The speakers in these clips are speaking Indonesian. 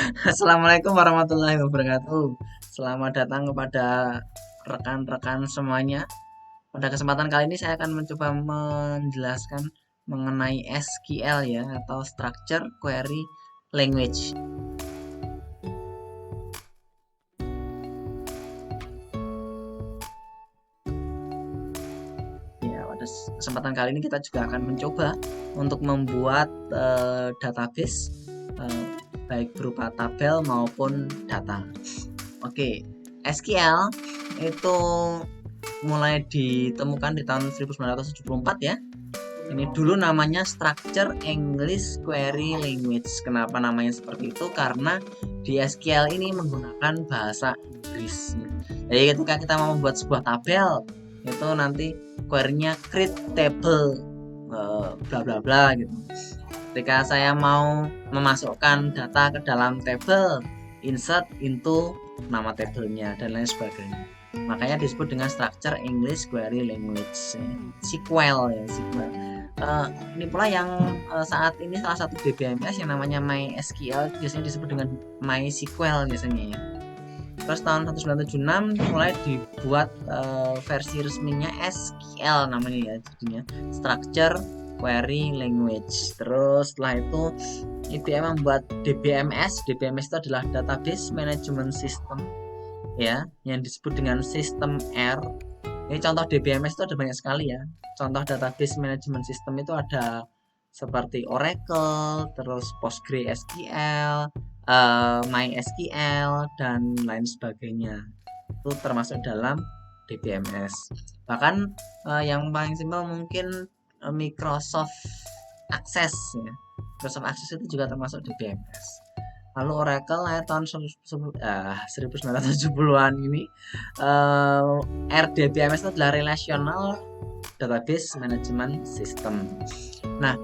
Assalamualaikum warahmatullahi wabarakatuh. Selamat datang kepada rekan-rekan semuanya. Pada kesempatan kali ini saya akan mencoba menjelaskan mengenai SQL ya, atau Structure Query Language. Ya, pada kesempatan kali ini kita juga akan mencoba untuk membuat database eh, baik berupa tabel maupun data. Oke, SQL itu mulai ditemukan di tahun 1974 ya. Ini dulu namanya Structure English Query Language. Kenapa namanya seperti itu? Karena di SQL ini menggunakan bahasa Inggris. Jadi ketika kita mau membuat sebuah tabel, itu nanti query-nya create table bla bla bla gitu. Ketika saya mau memasukkan data ke dalam table, insert into nama tabelnya dan lain sebagainya. Makanya disebut dengan Structure English Query Language, SQL ya, SQL. Ini pula yang saat ini salah satu DBMS yang namanya MySQL biasanya disebut dengan MySQL biasanya ya. Terus tahun 1976 mulai dibuat versi resminya SQL namanya ya, jadinya Structure Query Language. Terus setelah itu IBM membuat DBMS. DBMS itu adalah Database Management System ya, yang disebut dengan sistem R. Ini contoh DBMS itu ada banyak sekali ya. Contoh Database Management System itu ada seperti Oracle, terus PostgreSQL, MySQL, dan lain sebagainya. Itu termasuk dalam DBMS. Bahkan yang paling simpel mungkin Microsoft Access ya. Microsoft Access itu juga termasuk DBMS. Lalu Oracle tahun 1970-an ini RDBMS itu adalah Relational Database Management System. Nah,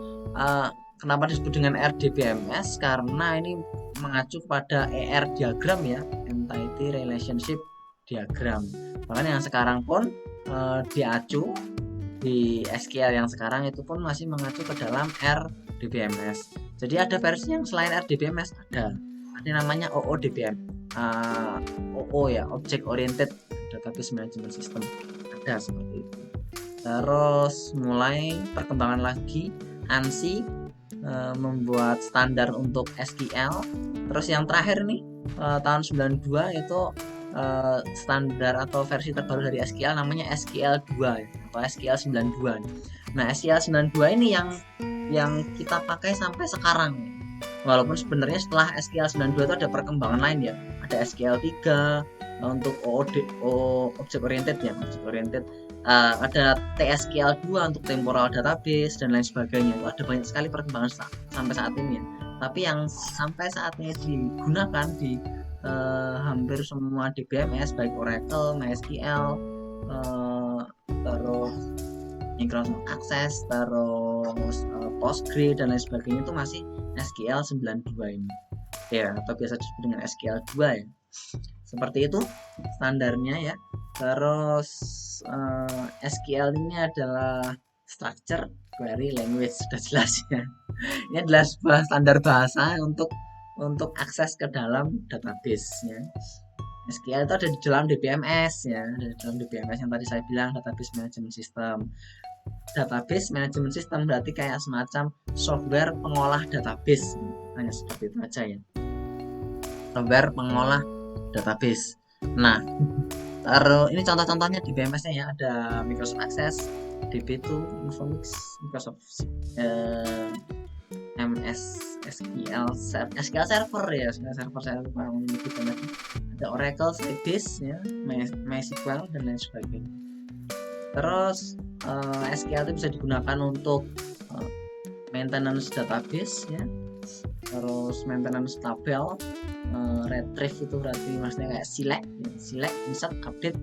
kenapa disebut dengan RDBMS? Karena ini mengacu kepada ER diagram ya, Entity Relationship Diagram. Bahkan yang sekarang pun diacu di SQL yang sekarang itu pun masih mengacu ke dalam RDBMS. Jadi ada versi yang selain RDBMS, ada namanya OODBM, OO ya, Object Oriented Database Management System, ada seperti itu. Terus mulai perkembangan lagi ANSI membuat standar untuk SQL. Terus yang terakhir nih tahun 92 itu standar atau versi terbaru dari SQL namanya SQL 2 ya, atau SQL 92. Nah, SQL 92 ini yang kita pakai sampai sekarang. Walaupun sebenarnya setelah SQL 92 itu ada perkembangan lain ya. Ada SQL 3 untuk Object Oriented ya, Object Oriented. Ada TSQL 2 untuk Temporal Database dan lain sebagainya. Itu ada banyak sekali perkembangan sampai saat ini ya. Tapi yang sampai saat ini digunakan di hampir semua DBMS baik Oracle, MySQL, terus Microsoft Access, terus Postgre dan lain sebagainya itu masih SQL 92 ini ya, atau biasa disebut dengan SQL 2 ya. Seperti itu standarnya ya. Terus SQL ini adalah Structure Query Language, sudah jelas ya. Ini adalah sebuah standar bahasa untuk akses ke dalam database ya. SQL itu ada di dalam DBMS ya, ada di dalam DBMS yang tadi saya bilang, Database Management System. Database Management System berarti kayak semacam software pengolah database, hanya seperti itu aja ya, software pengolah database. Nah, taruh ini contoh-contohnya di BMS-nya ya, ada Microsoft Access, DB2, Informix, Microsoft MS SQL Server ya, SQL Server saya lupa menyebutkan lagi. Ada Oracle, Sybase ya, MySQL dan lain sebagainya. Terus SQL itu bisa digunakan untuk maintenance database ya, terus maintenance tabel, retrieve itu berarti maksudnya kayak select, insert, update,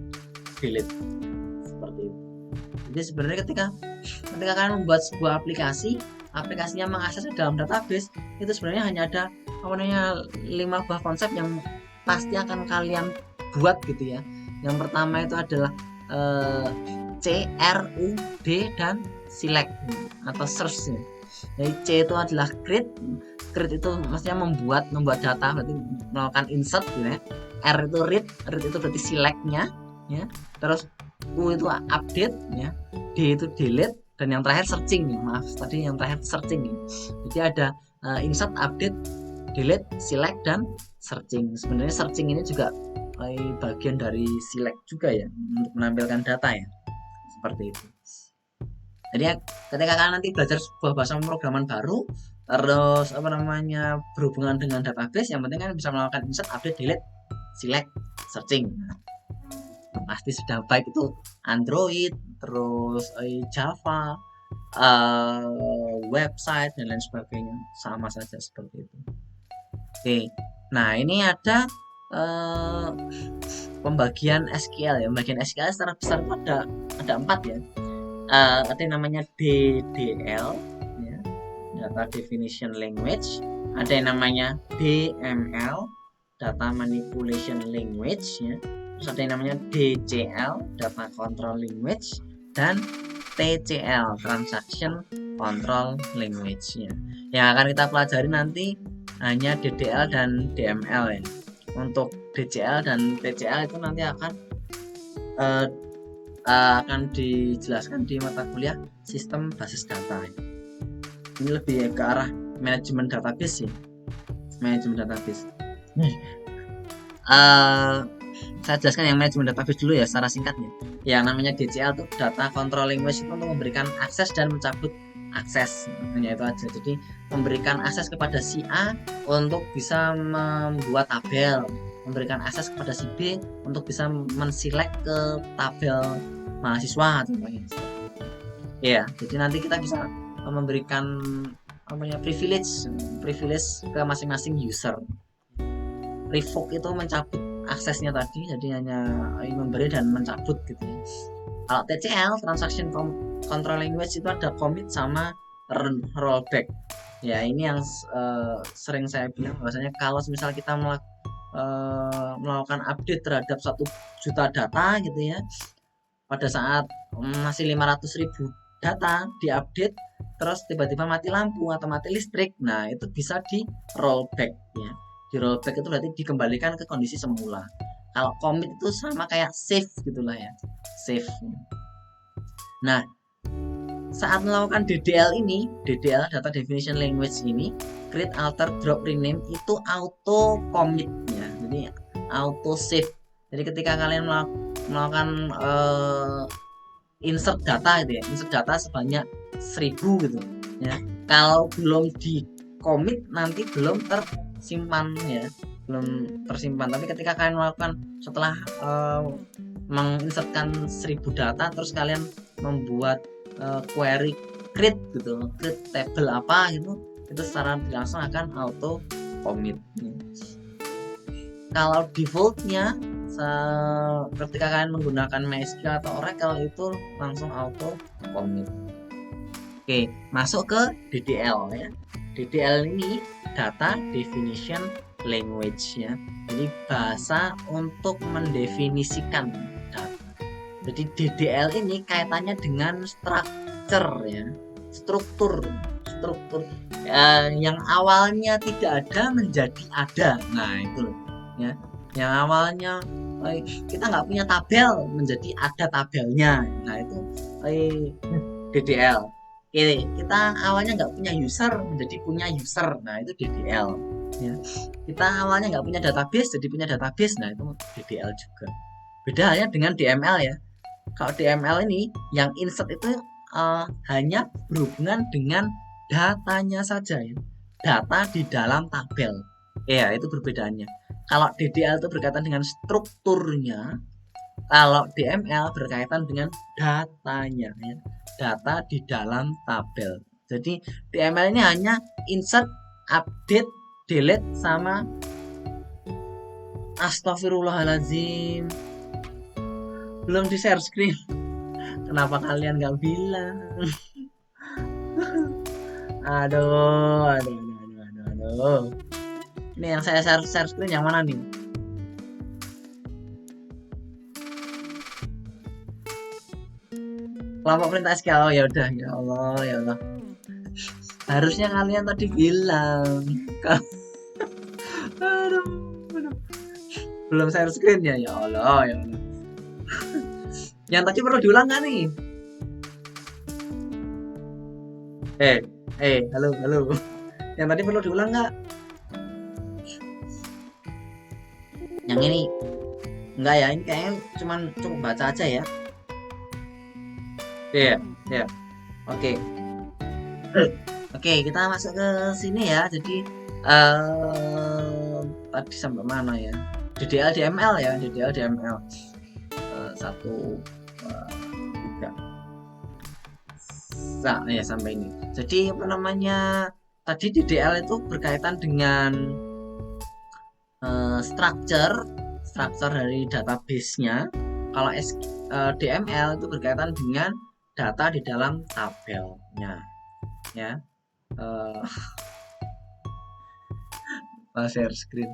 delete, seperti itu. Jadi sebenarnya ketika kalian membuat sebuah aplikasinya mengakses dalam database, itu sebenarnya hanya ada 5 buah konsep yang pasti akan kalian buat gitu ya. Yang pertama itu adalah C, R, U, D dan select atau search ya. Jadi C itu adalah create. Create itu maksudnya membuat data, berarti melakukan insert gitu ya. R itu read itu berarti select-nya ya. Terus U itu update ya. D itu delete, dan yang terakhir searching. Maaf, tadi yang terakhir searching. Jadi ada insert, update, delete, select, dan searching. Sebenarnya searching ini juga bagian dari select juga ya, untuk menampilkan data ya, seperti itu. Jadi ya, ketika kalian nanti belajar sebuah bahasa pemrograman baru, terus berhubungan dengan database, yang penting kan bisa melakukan insert, update, delete, select, searching. Pasti sudah, baik itu Android, terus Java, website, dan lain sebagainya, sama saja seperti itu. Oke, nah ini ada pembagian SQL ya. Pembagian SQL secara besar itu ada 4 ya. Ada yang namanya DDL ya, Data Definition Language. Ada yang namanya DML, Data Manipulation Language ya. Terus ada yang namanya DCL, Data Control Language, dan TCL, Transaction Control Language ya. Yang akan kita pelajari nanti hanya DDL dan DML ya. Untuk DCL dan TCL itu nanti akan dijelaskan di mata kuliah sistem basis data. Ini lebih ke arah manajemen database ya. Manajemen database. Saya jelaskan yang manajemen database dulu ya secara singkatnya. Yang namanya DCL itu data control language, itu untuk memberikan akses dan mencabut akses. Hanya itu aja. Jadi memberikan akses kepada si A untuk bisa membuat tabel, memberikan akses kepada si B untuk bisa menselect ke tabel mahasiswa contohnya. Ya, jadi nanti kita bisa memberikan privilege ke masing-masing user. Revoke itu mencabut aksesnya tadi, jadi hanya memberi dan mencabut gitu ya. Kalau TCL, Transaction Control Language, itu ada commit sama rollback. Ya, ini yang sering saya bilang bahwasanya kalau misal kita melakukan update terhadap 1 juta data gitu ya, pada saat masih 500.000 data diupdate, terus tiba-tiba mati lampu atau mati listrik, nah itu bisa di rollback ya. Di rollback itu berarti dikembalikan ke kondisi semula. Kalau commit itu sama kayak save gitulah ya, save. Nah, saat melakukan DDL ini, DDL Data Definition Language ini, create, alter, drop, rename, itu auto commit ya, jadi auto save. Jadi ketika kalian melakukan insert data gitu ya, insert data sebanyak 1000 gitu ya, kalau belum di commit nanti belum tersimpan ya, belum tersimpan. Tapi ketika kalian melakukan setelah menginsertkan 1000 data, terus kalian membuat query create gitu, create table apa gitu, itu secara langsung akan auto commit. Kalau defaultnya ketika kalian menggunakan MySQL atau Oracle itu langsung auto commit. Oke, masuk ke DDL ya. DDL ini Data Definition Language ya. Jadi bahasa untuk mendefinisikan data. Jadi DDL ini kaitannya dengan structure ya, struktur yang awalnya tidak ada menjadi ada. Nah itu ya, yang awalnya kita nggak punya tabel menjadi ada tabelnya. Nah itu DDL. Oke, kita awalnya nggak punya user menjadi punya user. Nah itu DDL ya. Kita awalnya nggak punya database jadi punya database. Nah itu DDL juga. Beda halnya dengan DML ya. Kalau DML ini yang insert itu hanya berhubungan dengan datanya saja ya, data di dalam tabel ya, itu perbedaannya. Kalau DDL itu berkaitan dengan strukturnya, kalau DML berkaitan dengan datanya ya, data di dalam tabel. Jadi DML ini hanya insert, update, delete, sama astagfirullahaladzim, belum di share screen. Kenapa kalian nggak bilang? aduh. Ini yang saya share screen yang mana nih? Kelompok perintah SQL. Oh ya udah, ya Allah. Harusnya kalian tadi bilang. Aduh, aduh. Belum share screen ya, ya Allah, ya Allah. Yang tadi perlu diulang nggak nih? Halo, halo. Yang tadi perlu diulang nggak? Yang ini enggak ya, ini kayaknya cuman cukup baca aja ya. Iya, iya. Oke. Oke, kita masuk ke sini ya. Jadi tadi sampai mana ya? DDL DML ya, DDL DML. 1 2 3. Nah, ya sampai ini. Jadi apa namanya? Tadi DDL itu berkaitan dengan structure dari database-nya. Kalau DML itu berkaitan dengan data di dalam tabelnya, ya. Share screen.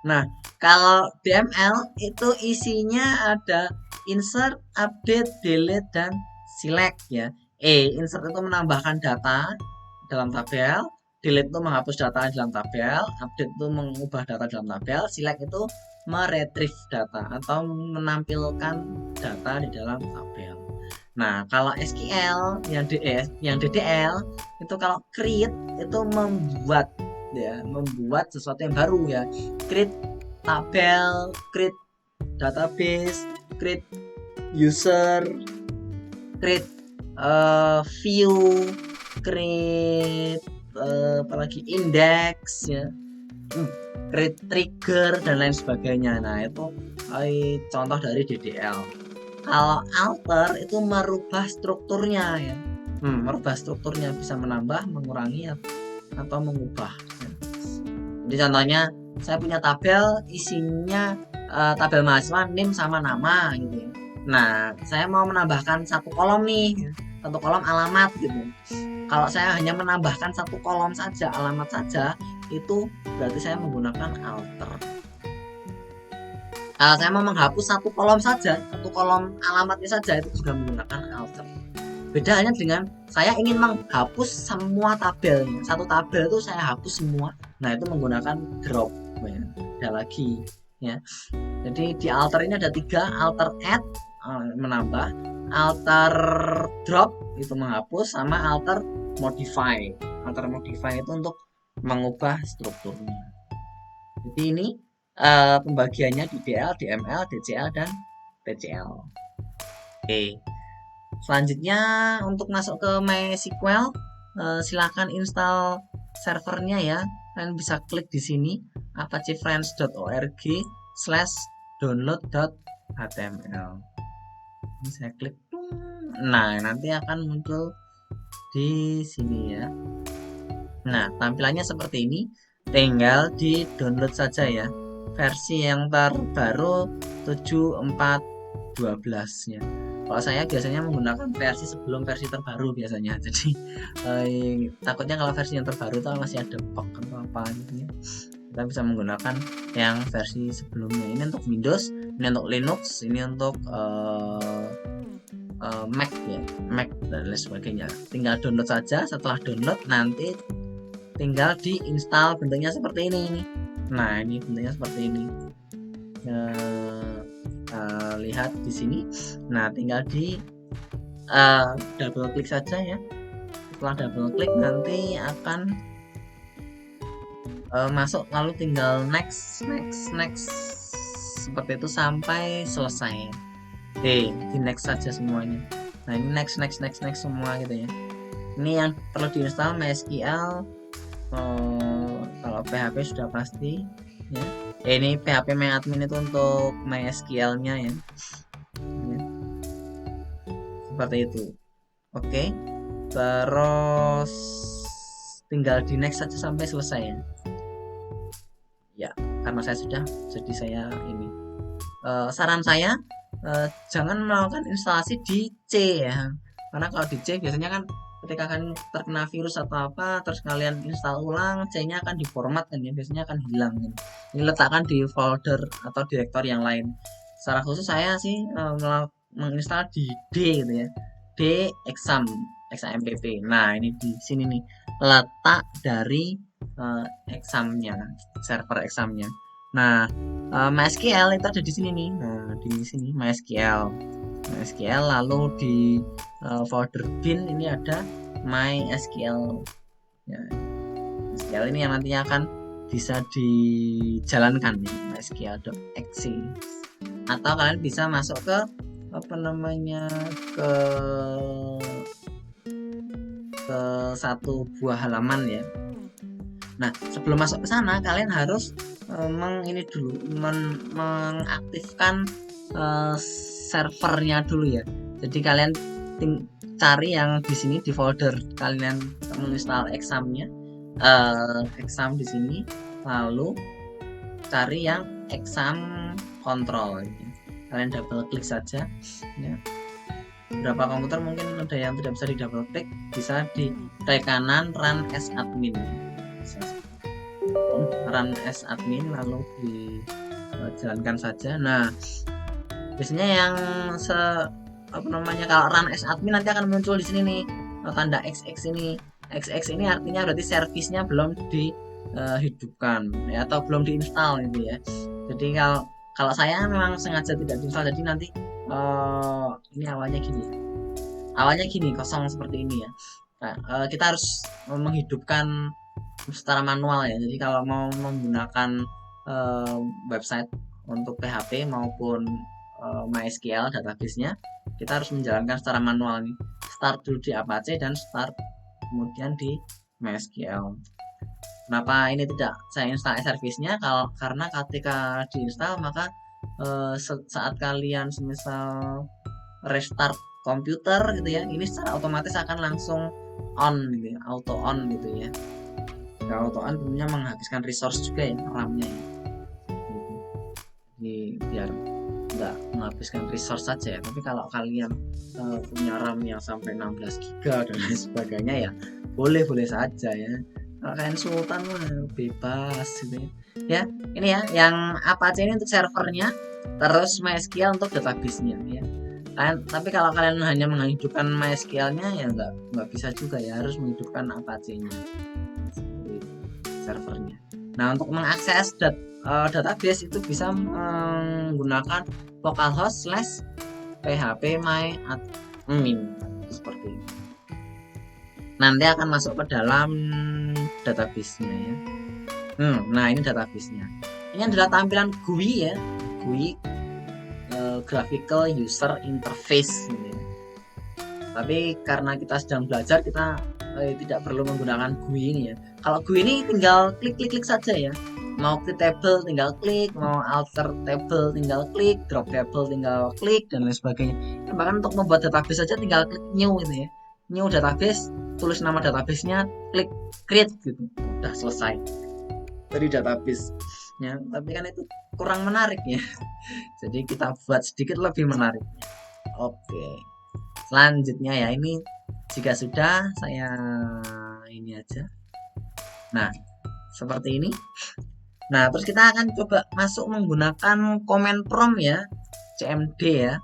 Nah, kalau DML itu isinya ada insert, update, delete, dan select ya. Insert itu menambahkan data dalam tabel, delete itu menghapus data dalam tabel, update itu mengubah data dalam tabel, select itu meretrieve data atau menampilkan data di dalam tabel. Nah, kalau SQL yang DDL itu kalau create itu membuat sesuatu yang baru ya. Create tabel, create database, create user, create view, create apalagi index ya, create trigger dan lain sebagainya. Nah, itu contoh dari DDL. Kalau alter itu merubah strukturnya ya. Merubah strukturnya, bisa menambah, mengurangi atau mengubah. Jadi contohnya saya punya tabel isinya tabel mahasiswa, NIM sama nama gitu ya. Nah, saya mau menambahkan satu kolom nih, satu kolom alamat gitu. Kalau saya hanya menambahkan satu kolom saja, alamat saja, itu berarti saya menggunakan alter. Saya mau menghapus satu kolom saja, satu kolom alamatnya saja, itu juga menggunakan alter. Bedanya dengan saya ingin menghapus semua tabelnya, satu tabel itu saya hapus semua. Nah, itu menggunakan drop ya. Ada lagi ya. Jadi di alter ini ada 3, alter add menambah, alter drop itu menghapus, sama alter modify. Alter modify itu untuk mengubah strukturnya. Jadi ini pembagiannya di DL, DML, DCL, dan TCL. Oke. Selanjutnya untuk masuk ke MySQL, silahkan install servernya ya. Kalian bisa klik di sini apachefriends.org/download.html. Ini saya klik. Nah, nanti akan muncul di sini ya. Nah, tampilannya seperti ini. Tinggal di download saja ya. Versi yang terbaru 7.4.12 ya. Kalau saya biasanya menggunakan versi sebelum versi terbaru biasanya. Jadi takutnya kalau versi yang terbaru itu masih ada bug atau apa gitu ya. Kita bisa menggunakan yang versi sebelumnya. Ini untuk Windows, ini untuk Linux, ini untuk Mac ya, Mac dan lain sebagainya. Tinggal download saja. Setelah download nanti tinggal diinstal, bentuknya seperti ini. Nah, ini bentuknya seperti ini. Lihat di sini. Nah, tinggal di double klik saja ya. Setelah double klik nanti akan masuk, lalu tinggal next seperti itu sampai selesai. Di next saja semuanya. Nah, ini next semua gitu ya. Ini yang perlu diinstal MySQL. Kalau PHP sudah pasti ya. Ini PHP MyAdmin itu untuk MySQL-nya ya. Seperti itu. Oke. Terus tinggal di next saja sampai selesai ya. Ya, karena saya sudah, jadi saya ini. Saran saya jangan melakukan instalasi di C ya. Karena kalau di C biasanya kan ketika kalian terkena virus atau apa, terus kalian install ulang, C-nya akan diformat kan ya, biasanya akan hilang gitu. Ini letakkan di folder atau direktori yang lain. Secara khusus saya sih menginstal di D gitu ya, D exam XAMPP. Nah, ini di sini nih letak dari examnya, server examnya. Nah, MySQL itu ada di sini nih. Nah, di sini MySQL lalu di folder bin ini ada MySQL ya. MySQL ini yang nantinya akan bisa dijalankan nih, MySQL.exe, atau kalian bisa masuk ke apa namanya ke satu buah halaman ya. Nah, sebelum masuk ke sana kalian harus mengaktifkan servernya dulu ya. Jadi kalian cari yang di sini di folder kalian menginstal examnya, exam di sini, lalu cari yang exam control. Kalian double klik saja ya. Beberapa komputer mungkin ada yang tidak bisa di double klik, bisa di klik kanan run as admin, run as admin lalu dijalankan saja. Nah, biasanya yang kalau run as admin nanti akan muncul di sini nih tanda XX ini. XX ini artinya berarti servisnya belum dihidupkan ya, atau belum diinstal gitu ya. Jadi kalau saya memang sengaja tidak diinstal, jadi nanti ini awalnya gini kosong seperti ini ya. Nah, kita harus menghidupkan secara manual ya. Jadi kalau mau menggunakan website untuk PHP maupun MySQL database-nya, kita harus menjalankan secara manual nih. Start dulu di Apache dan start kemudian di MySQL. Kenapa ini tidak saya install service-nya? Karena ketika diinstal maka saat kalian semisal restart komputer gitu ya, ini secara otomatis akan langsung on gitu ya, auto on gitu ya. Kalau auto on tentunya menghabiskan resource juga ya, RAM-nya ya. Jadi biar nggak menghabiskan resource saja ya. Tapi kalau kalian punya RAM yang sampai 16 GB dan lain sebagainya ya boleh saja ya. Kalau kalian sultan bebas gitu ya. Ini ya yang Apache ini untuk servernya, terus MySQL untuk database-nya ya. Tapi kalau kalian hanya menghidupkan MySQL-nya ya nggak bisa juga ya, harus menghidupkan Apache-nya servernya. Nah, untuk mengakses database itu bisa menggunakan localhost /phpMyAdmin seperti ini. Nanti akan masuk ke dalam database-nya ya. Nah, ini database-nya. Ini adalah tampilan GUI ya, GUI Graphical User Interface gitu ya. Tapi karena kita sedang belajar, kita tidak perlu menggunakan GUI ini ya. Kalau GUI ini tinggal klik saja ya. Mau create table tinggal klik, mau alter table tinggal klik, drop table tinggal klik, dan lain sebagainya. Bahkan untuk membuat database saja tinggal klik new gitu ya. New database, tulis nama database-nya, klik create gitu. Udah selesai dari database-nya. Tapi kan itu kurang menarik ya. Jadi kita buat sedikit lebih menarik. Oke. Selanjutnya ya, ini jika sudah saya ini aja. Nah, seperti ini. Nah, terus kita akan coba masuk menggunakan command prompt ya, CMD ya.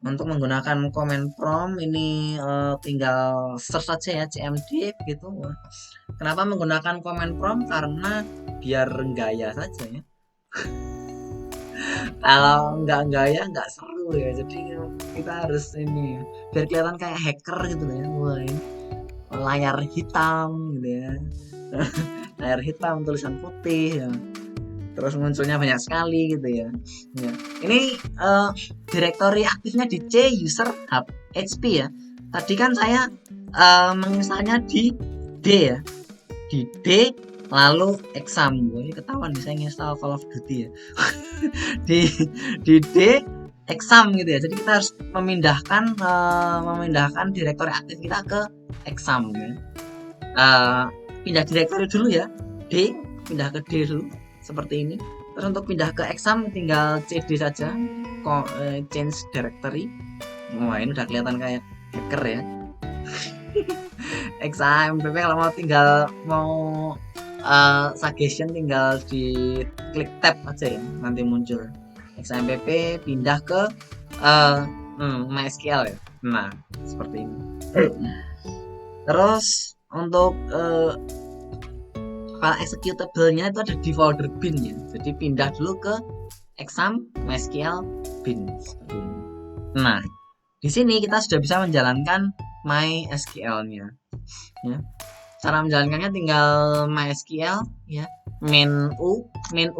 Untuk menggunakan command prompt ini tinggal search saja ya, CMD begitu. Kenapa menggunakan command prompt? Karena biar gaya saja ya. Kalau nggak gaya nggak seru ya. Jadi kita harus ini biar kelihatan kayak hacker gitu ya. Wah, ini layar hitam gitu ya. Layar hitam tulisan putih ya. Terus munculnya banyak sekali gitu ya. Ini direktori aktifnya di C user hub HP ya. Tadi kan saya menginstalnya di D ya, di D lalu exam. Ini ketahuan bisa nginstal Call of Duty ya. di D exam gitu ya. Jadi kita harus memindahkan direktori aktif kita ke exam ya. Pindah direktori dulu ya, D pindah ke D dulu seperti ini. Terus untuk pindah ke exam tinggal CD saja, change directory. Wah, ini udah kelihatan kayak hacker ya. XAMPP kalau mau suggestion tinggal di klik tab aja ya, nanti muncul XAMPP pindah ke MySQL ya. Nah, seperti ini. Terus untuk file executable-nya itu ada di folder bin ya. Jadi pindah dulu ke exam MySQL bin. Nah, di sini kita sudah bisa menjalankan MySQL-nya. Ya. Cara menjalankannya tinggal MySQL ya. Main U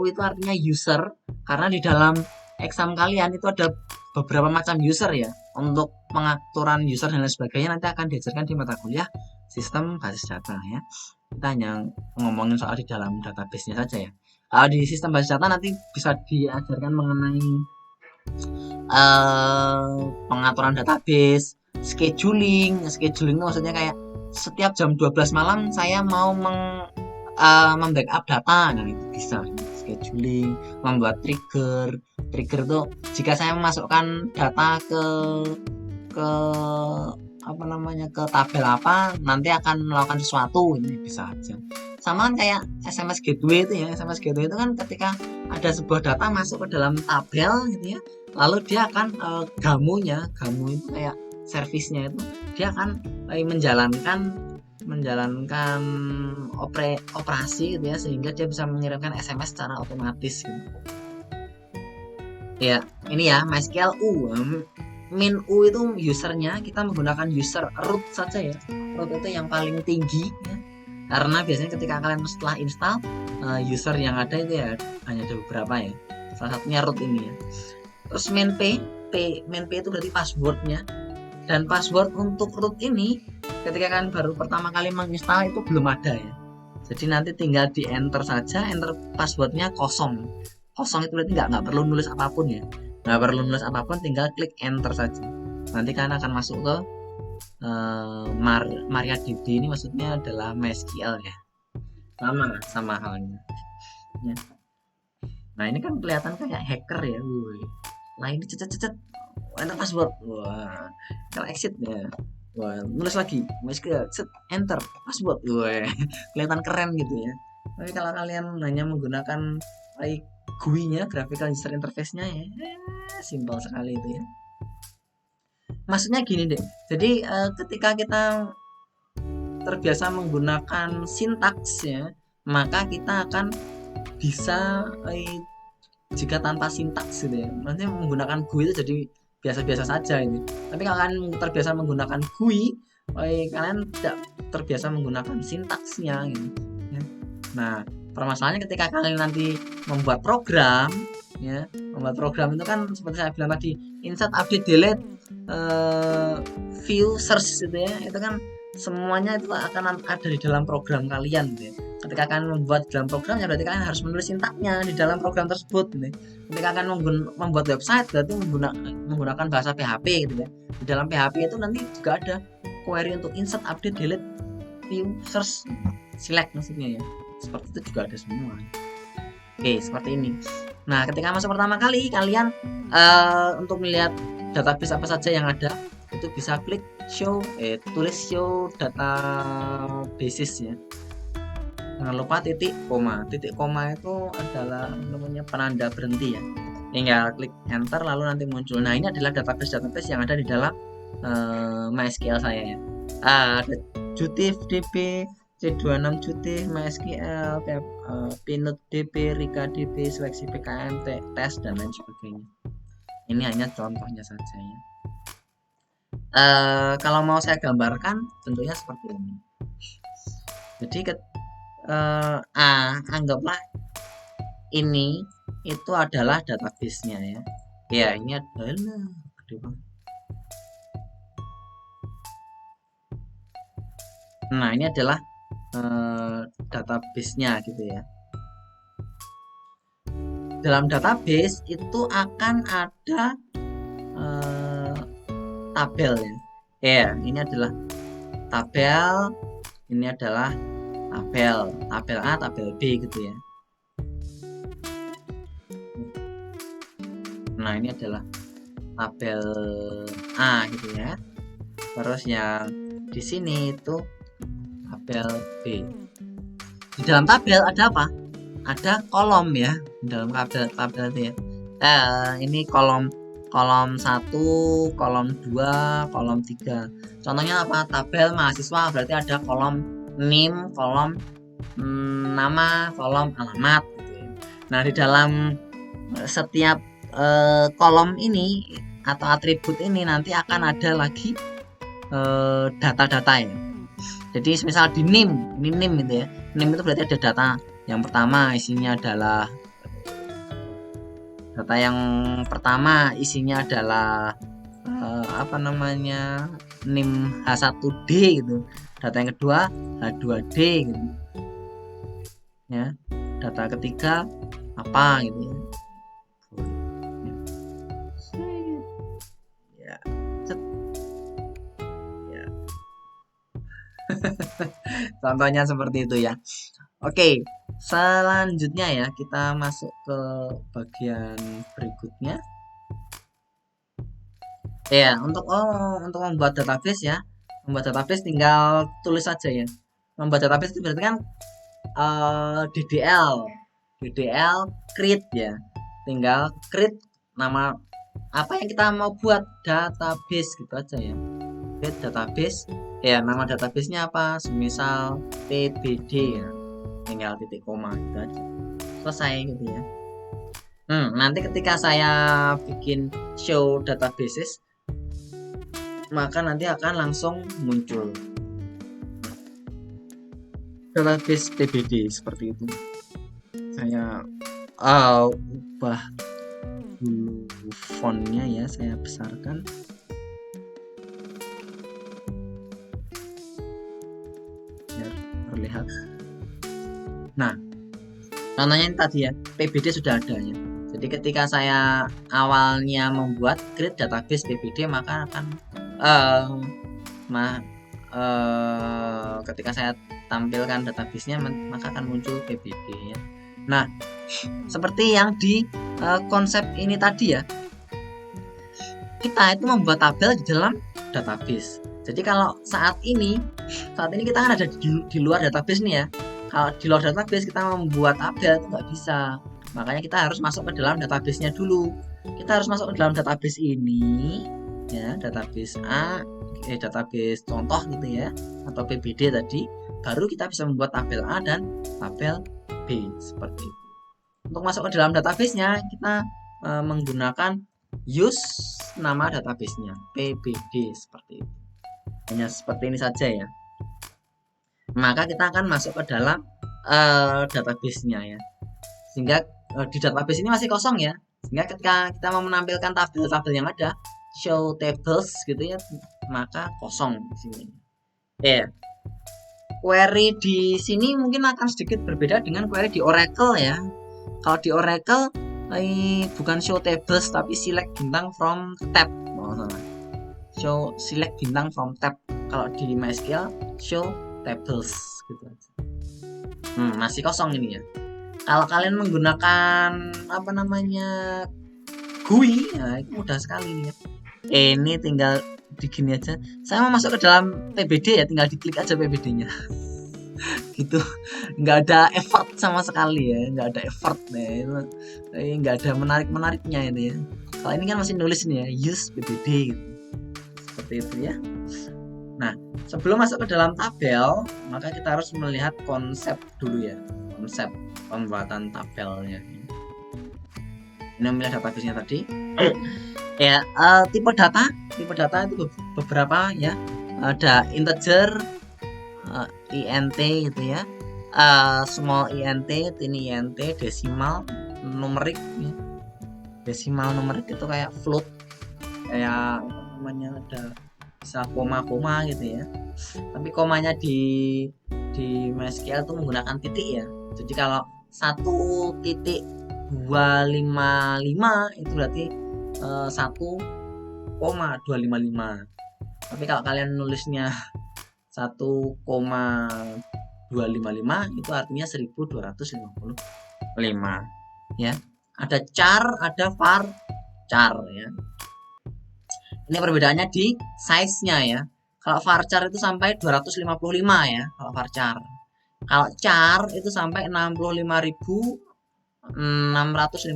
itu artinya user, karena di dalam exam kalian itu ada beberapa macam user ya. Untuk pengaturan user dan lain sebagainya nanti akan diajarkan di mata kuliah sistem basis data ya. Kita hanya ngomongin soal di dalam database-nya saja ya. Kalau di sistem basis data nanti bisa diajarkan mengenai pengaturan database, scheduling itu maksudnya kayak setiap jam 12 malam saya mau membackup data, nah itu bisa scheduling, membuat trigger tuh jika saya memasukkan data ke apa namanya ke tabel apa nanti akan melakukan sesuatu, ini bisa aja. Sama kan kayak SMS gateway itu ya, SMS gateway itu kan ketika ada sebuah data masuk ke dalam tabel gitu ya, lalu dia akan gamu itu kayak servisnya itu dia akan menjalankan operasi gitu ya, sehingga dia bisa mengirimkan SMS secara otomatis gitu. Ya ini ya MySQL min U itu usernya, kita menggunakan user root saja ya. Root itu yang paling tinggi ya. Karena biasanya ketika kalian setelah install user yang ada itu ya hanya ada beberapa ya. Salah satunya root ini ya. Terus main P itu berarti passwordnya. Dan password untuk root ini ketika kalian baru pertama kali menginstal itu belum ada ya. Jadi nanti tinggal di enter saja, enter passwordnya kosong. Kosong itu berarti nggak perlu nulis apapun ya. Nggak perlu nulis apapun, tinggal klik enter saja. Nanti kalian akan masuk ke MariaDB, ini maksudnya adalah MySQL ya. Sama halnya. Ya. Nah ini kan kelihatan kayak hacker ya. Nah ini cet enter password. Wah, kalau exit ya. Wah, nulis lagi MySQL, set enter password. Wah, kelihatan keren gitu ya. Tapi kalau kalian hanya menggunakan GUI-nya, graphical user interface-nya ya, simpel sekali itu ya. Maksudnya gini deh. Jadi ketika kita terbiasa menggunakan sintaks ya, maka kita akan bisa jika tanpa sintaks gitu ya. Maksudnya menggunakan GUI itu jadi biasa-biasa saja ini. Tapi kalau kalian terbiasa menggunakan GUI, kalian tidak terbiasa menggunakan sintaksnya gitu. Ya. Nah, permasalahannya ketika kalian nanti membuat program ya, membuat program itu kan seperti saya bilang tadi, insert, update, delete, view, search gitu ya, itu kan semuanya itu akan ada di dalam program kalian gitu ya. Ketika kalian membuat dalam program ya berarti kalian harus menulis sintaknya di dalam program tersebut gitu ya. Ketika kalian membuat website berarti menggunakan bahasa PHP gitu ya. Di dalam PHP itu nanti juga ada query untuk insert, update, delete, view, search, select maksudnya ya. Seperti itu juga ada semua. Oke, seperti ini. Nah, ketika masuk pertama kali kalian untuk melihat database apa saja yang ada, itu bisa klik tulis show databases ya. Jangan lupa titik koma itu adalah namanya penanda berhenti ya. Tinggal klik enter lalu nanti muncul. Nah, ini adalah database yang ada di dalam MySQL saya ya. Ada Jutif DB, C26 Jutif, MySQL, Pinut DB, Rika DB, seleksi PKM, tes dan lain sebagainya. Ini hanya contohnya saja ya. Kalau mau saya gambarkan tentunya seperti ini. Jadi anggaplah ini itu adalah database-nya ya. Ya, ini adalah gede banget. Nah, ini adalah database-nya gitu ya. Dalam database itu akan ada tabel ya. Ya, ini adalah tabel, ini adalah tabel A, tabel B gitu ya. Nah, ini adalah tabel A gitu ya. Terus yang di sini itu tabel B. Di dalam tabel ada apa? Ada kolom ya. Di dalam tabel itu ya. Ini kolom kolom 1, kolom 2, kolom 3. Contohnya apa? Tabel mahasiswa berarti ada kolom NIM, kolom nama, kolom alamat gitu ya. Nah, di dalam setiap kolom ini atau atribut ini nanti akan ada lagi data-data ya. Jadi misal di NIM, ini NIM gitu ya. NIM itu berarti ada data. Yang pertama isinya adalah data yang pertama isinya adalah apa namanya, NIM H1D gitu. Data yang kedua H2D gitu. Ya. Data ketiga apa gitu ya. Ya. Ya. Contohnya seperti itu ya. Oke, selanjutnya ya kita masuk ke bagian berikutnya. Ya, untuk membuat database ya. Membuat database tinggal tulis saja ya. Membuat database itu berarti kan DDL create ya. Tinggal create nama apa yang kita mau buat, database gitu aja ya. Create database. Ya, nama databasenya apa? Semisal PBD ya. Tinggal titik koma gitu aja. Selesai gitu ya. Nanti ketika saya bikin show databases, maka nanti akan langsung muncul database PBD seperti itu. Saya ubah dulu fontnya ya, saya besarkan. Biar terlihat. Nah, contohnya ini tadi ya, PBD sudah ada ya. Jadi ketika saya awalnya membuat create database PBD, maka akan ketika saya tampilkan databasenya maka akan muncul PBD ya. Nah, seperti yang di konsep ini tadi ya, kita itu membuat tabel di dalam database. Jadi kalau saat ini kita kan ada di luar database nih ya. Kalau di luar database kita membuat tabel itu nggak bisa. Makanya kita harus masuk ke dalam database-nya dulu. Kita harus masuk ke dalam database ini ya, database A, database contoh gitu ya, atau PBD tadi, baru kita bisa membuat tabel A dan tabel B seperti itu. Untuk masuk ke dalam database-nya kita menggunakan use nama database-nya PBD seperti itu. Hanya seperti ini saja ya. Maka kita akan masuk ke dalam database-nya ya. Sehingga di database ini masih kosong ya. Sehingga ketika kita mau menampilkan tabel-tabel yang ada, show tables gitu ya, maka kosong di sini. Ya. Query di sini mungkin akan sedikit berbeda dengan query di Oracle ya. Kalau di Oracle bukan show tables tapi select bintang from tab. Show select bintang from tab. Kalau di MySQL show tables gitu aja. Masih kosong ini ya. Kalau kalian menggunakan apa namanya GUI, ya itu mudah sekali ya. Ini tinggal digini aja. Saya mau masuk ke dalam PBD ya, tinggal diklik aja PBD-nya. Gitu, nggak ada effort sama sekali ya, nggak ada effort ya, nggak ada menariknya itu ya. Kalau ini kan masih nulis nih ya, use PBD gitu. Seperti itu ya. Nah, sebelum masuk ke dalam tabel, maka kita harus melihat konsep dulu ya, konsep pembuatan tabelnya. Ini memilih database-nya tadi. Ya, tipe data itu beberapa ya. Ada integer, int gitu ya, small int, tiny int, desimal, numerik ya. Desimal numerik itu kayak float, kayak namanya ada bisa koma-koma gitu ya. Tapi komanya di MySQL itu menggunakan titik ya. Jadi kalau 1.255 itu berarti 1,255. Tapi kalau kalian nulisnya 1,255 itu artinya 1255 ya. Ada char, ada varchar ya. Ini perbedaannya di size-nya ya. Kalau varchar itu sampai 255 ya, kalau varchar. Kalau char itu sampai 65.000 656.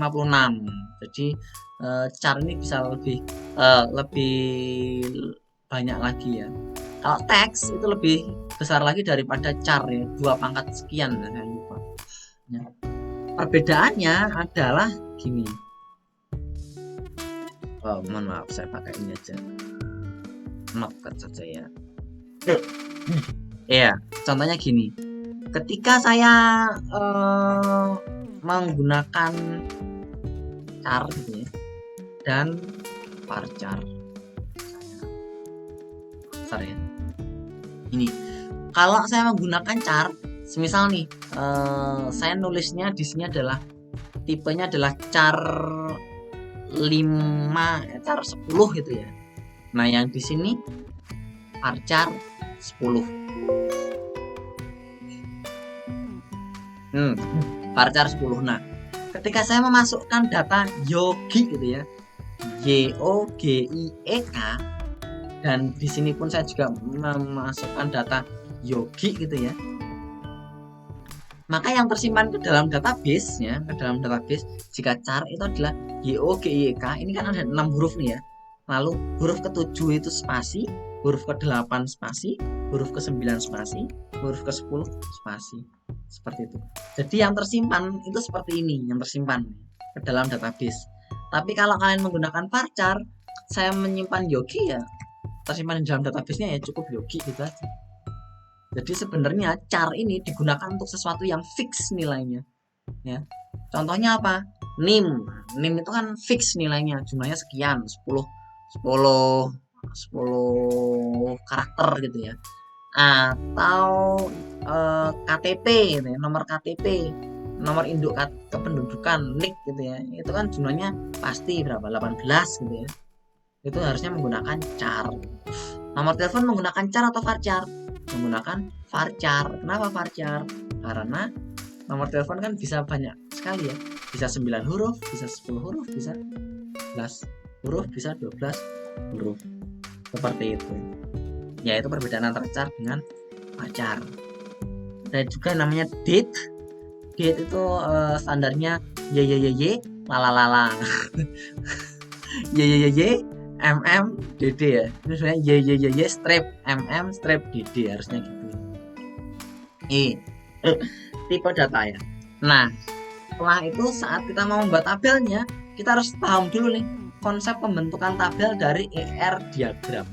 Jadi char ini bisa lebih banyak lagi ya. Kalau teks itu lebih besar lagi daripada char ya, 2 pangkat sekian ya, saya lupa. Ya. Perbedaannya adalah gini. Oh, mohon maaf, saya pakai ini aja. Notepad saja ya. Iya, contohnya gini. Ketika saya menggunakan char gitu ya, dan varchar, besar ya. Ini, kalau saya menggunakan char, semisal nih, saya nulisnya di sini adalah tipenya adalah char 5, char 10 gitu ya. Nah, yang di sini varchar 10. Varchar 10. Nah, ketika saya memasukkan data yogi gitu ya, YOGIEK, dan di sini pun saya juga memasukkan data yogi gitu ya, maka yang tersimpan ke dalam database ya, ke dalam database jika char itu adalah YOGIEK. Ini kan ada 6 huruf nih ya. Lalu huruf ke-7 itu spasi, huruf ke-8 spasi, huruf ke-9 spasi, huruf ke-10 spasi. Seperti itu. Jadi yang tersimpan itu seperti ini, yang tersimpan ke dalam database. Tapi kalau kalian menggunakan varchar, saya menyimpan yogi ya, tersimpan di dalam database-nya ya cukup yogi gitu aja. Jadi sebenarnya char ini digunakan untuk sesuatu yang fix nilainya. Ya. Contohnya apa? NIM. NIM itu kan fix nilainya, jumlahnya sekian, 10 karakter gitu ya. Atau KTP gitu ya, nomor KTP, nomor induk kependudukan, NIK gitu ya. Itu kan jumlahnya pasti berapa? 18 gitu ya. Itu harusnya menggunakan char. Nomor telepon menggunakan char atau varchar? Menggunakan varchar. Kenapa varchar? Karena nomor telepon kan bisa banyak sekali ya. Bisa 9 huruf, bisa 10 huruf, bisa 11 huruf, bisa 12 huruf. Seperti itu. Yaitu perbedaan antara char dengan varchar. Dan juga namanya date. Date itu standarnya y lalalala. y DD ya. Ini sebenarnya y strip strip DD harusnya gitu. Tipe data ya. Nah, setelah itu saat kita mau membuat tabelnya, kita harus paham dulu nih konsep pembentukan tabel dari ER diagram.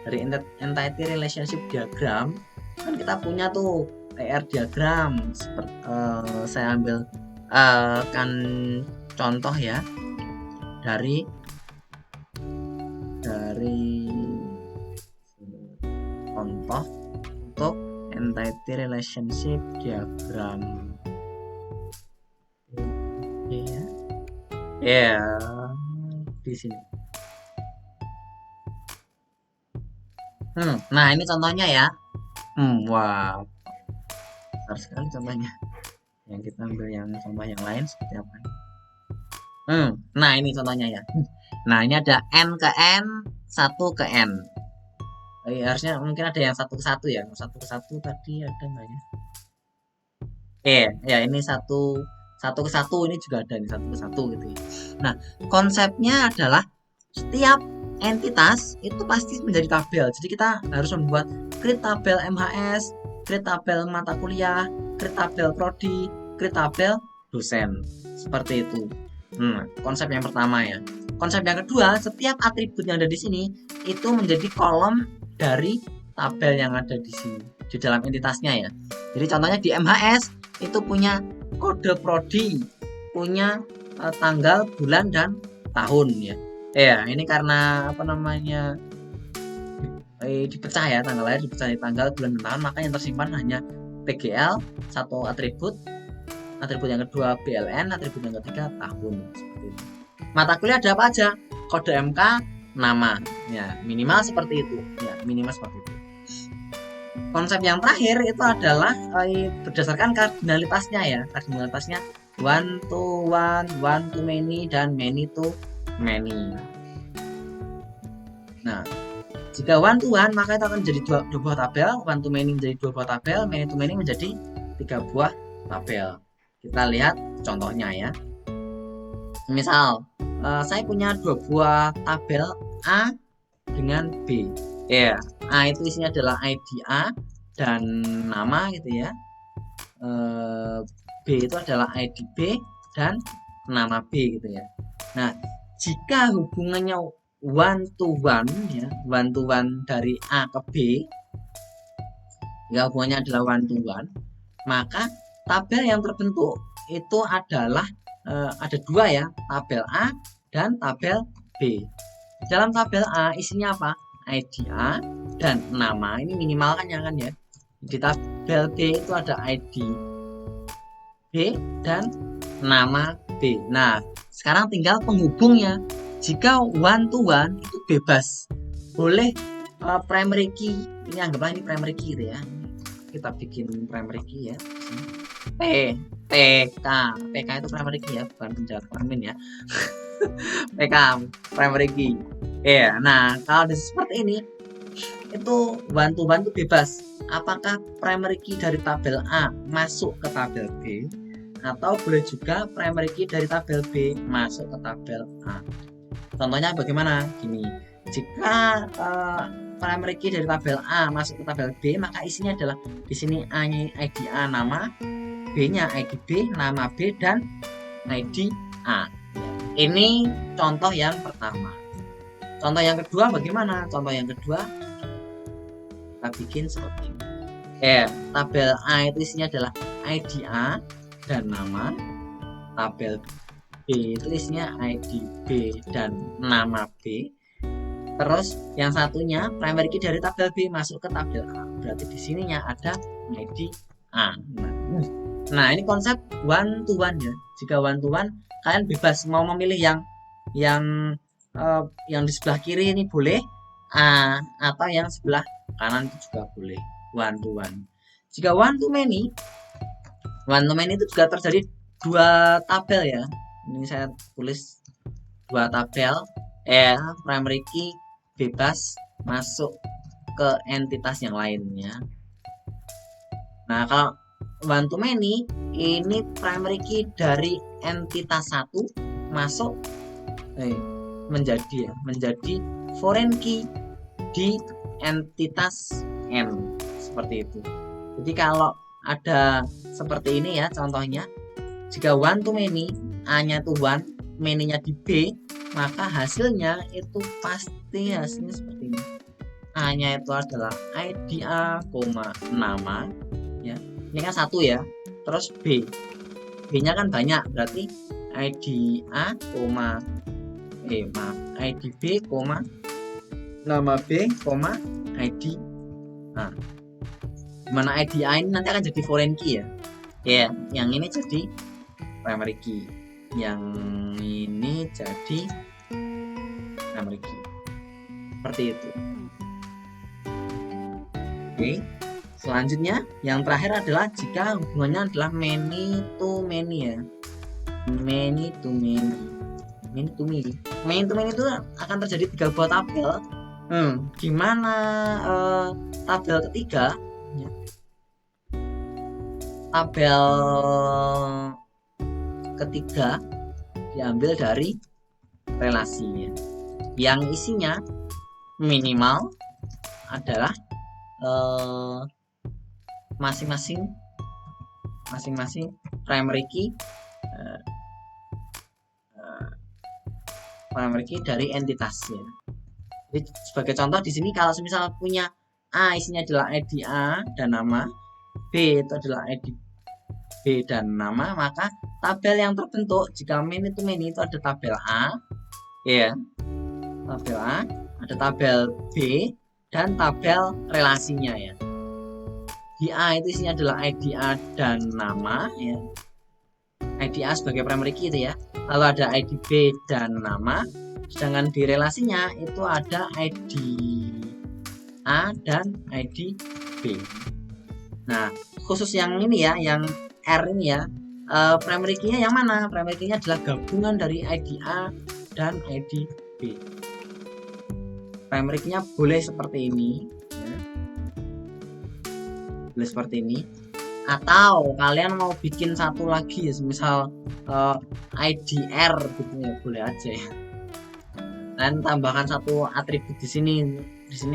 Dari entity relationship diagram kan kita punya tuh ER diagram. Seperti saya ambil kan contoh ya dari contoh untuk entity relationship diagram. Ya, di sini. Nah ini contohnya ya. Wah, besar sekali contohnya. Yang kita ambil yang contoh yang lain seperti apa? Nah ini contohnya ya. Nah ini ada n ke n, 1 ke n. Harusnya mungkin ada yang 1 ke 1 ya. 1 ke 1 tadi ada nggak ya? Ya ini 1 ke 1 ini juga ada nih 1 ke 1 gitu ya. Nah, konsepnya adalah setiap entitas itu pasti menjadi tabel. Jadi kita harus membuat create tabel MHS, create tabel mata kuliah, create tabel prodi, create tabel dosen. Seperti itu. Konsep yang pertama ya. Konsep yang kedua, setiap atribut yang ada di sini itu menjadi kolom dari tabel yang ada di sini di dalam entitasnya ya. Jadi contohnya di MHS itu punya kode prodi, punya tanggal, bulan dan tahun ya. Ini karena apa namanya dipecah ya, tanggal lahir dipecah di tanggal, bulan dan tahun, maka yang tersimpan hanya PGL satu atribut yang kedua BLN, atribut yang ketiga tahun. Seperti itu. Mata kuliah ada apa aja? Kode MK, nama ya, minimal seperti itu ya, minimal seperti itu. Konsep yang terakhir itu adalah berdasarkan kardinalitasnya ya. Kardinalitasnya one to one, one to many, dan many to many. Nah, jika one to one maka itu akan menjadi dua buah tabel, one to many menjadi 2 buah tabel, many to many menjadi 3 buah tabel. Kita lihat contohnya ya. Misal saya punya dua buah tabel A dengan B. Ya, A itu isinya adalah ID A dan nama gitu ya. B itu adalah ID B dan nama B gitu ya. Nah, jika hubungannya one to one ya, one to one dari A ke B, jika hubungannya adalah one to one, maka tabel yang terbentuk itu adalah ada dua ya, tabel A dan tabel B. Dalam tabel A isinya apa? ID A dan nama, ini minimalkannya kan ya. Di tabel B itu ada ID B dan nama B. Nah, sekarang tinggal penghubungnya. Jika one to one itu bebas, boleh primary key. Ini anggaplah ini primary key gitu ya. Kita bikin primary key ya. PK itu primary key ya, bukan penjahat permin ya. PK primary key. Ya, nah kalau seperti ini itu one to one itu bebas. Apakah primary key dari tabel A masuk ke tabel B, atau boleh juga primary key dari tabel B masuk ke tabel A. Contohnya bagaimana? Gini, jika primary key dari tabel A masuk ke tabel B, maka isinya adalah di sini A-nya ID A nama, B-nya ID B, nama B dan ID A. Ini contoh yang pertama. Contoh yang kedua bagaimana? Contoh yang kedua kita bikin seperti ini. Tabel A itu isinya adalah ID A dan nama, tabel B itu isinya ID B dan nama B. Terus yang satunya primary key dari tabel B masuk ke tabel A. Berarti di sininya ada ID A. Nah, ini konsep one to one ya. Jika one to one, kalian bebas mau memilih yang di sebelah kiri ini boleh A, atau yang sebelah kanan itu juga boleh one to one. Jika one to many itu juga terjadi dua tabel ya. Ini saya tulis dua tabel, primary key bebas masuk ke entitas yang lainnya. Nah, kalau one to many ini primary key dari entitas satu masuk menjadi foreign key di entitas N, seperti itu. Jadi kalau ada seperti ini ya contohnya, jika one to many, A-nya itu one, many-nya di B, maka hasilnya itu pasti hasilnya seperti ini. A-nya itu adalah ID A, nama ya. Ini kan satu ya. Terus B-nya kan banyak, berarti ID A, ID B, nama B, ID A. Dimana ID A ini nanti akan jadi foreign key ya. Ya, yang ini jadi primary key, yang ini jadi primary key, seperti itu. Oke, selanjutnya yang terakhir adalah jika hubungannya adalah many to many ya. Many to many itu akan terjadi 3 buah tabel. Gimana tabel ketiga ya. Tabel ketiga diambil dari relasinya yang isinya minimal adalah masing-masing primary key dari entitasnya. Jadi sebagai contoh di sini kalau misal punya A isinya adalah ID A dan nama, B itu adalah ID B dan nama, maka tabel yang terbentuk jika many to many itu ada tabel A ya, tabel A, ada tabel B dan tabel relasinya ya. Di A itu isinya adalah ID A dan nama ya, ID A sebagai primary key itu ya, lalu ada ID B dan nama, sedangkan di relasinya itu ada ID A dan ID B. Nah, khusus yang ini ya, yang R ini ya, primary key-nya yang mana? Primary key-nya adalah gabungan dari ID A dan ID B. Primary key-nya boleh seperti ini ya. Boleh seperti ini. Atau kalian mau bikin satu lagi ya, misal IDR gitu ya, boleh aja ya. Dan tambahkan satu atribut di sini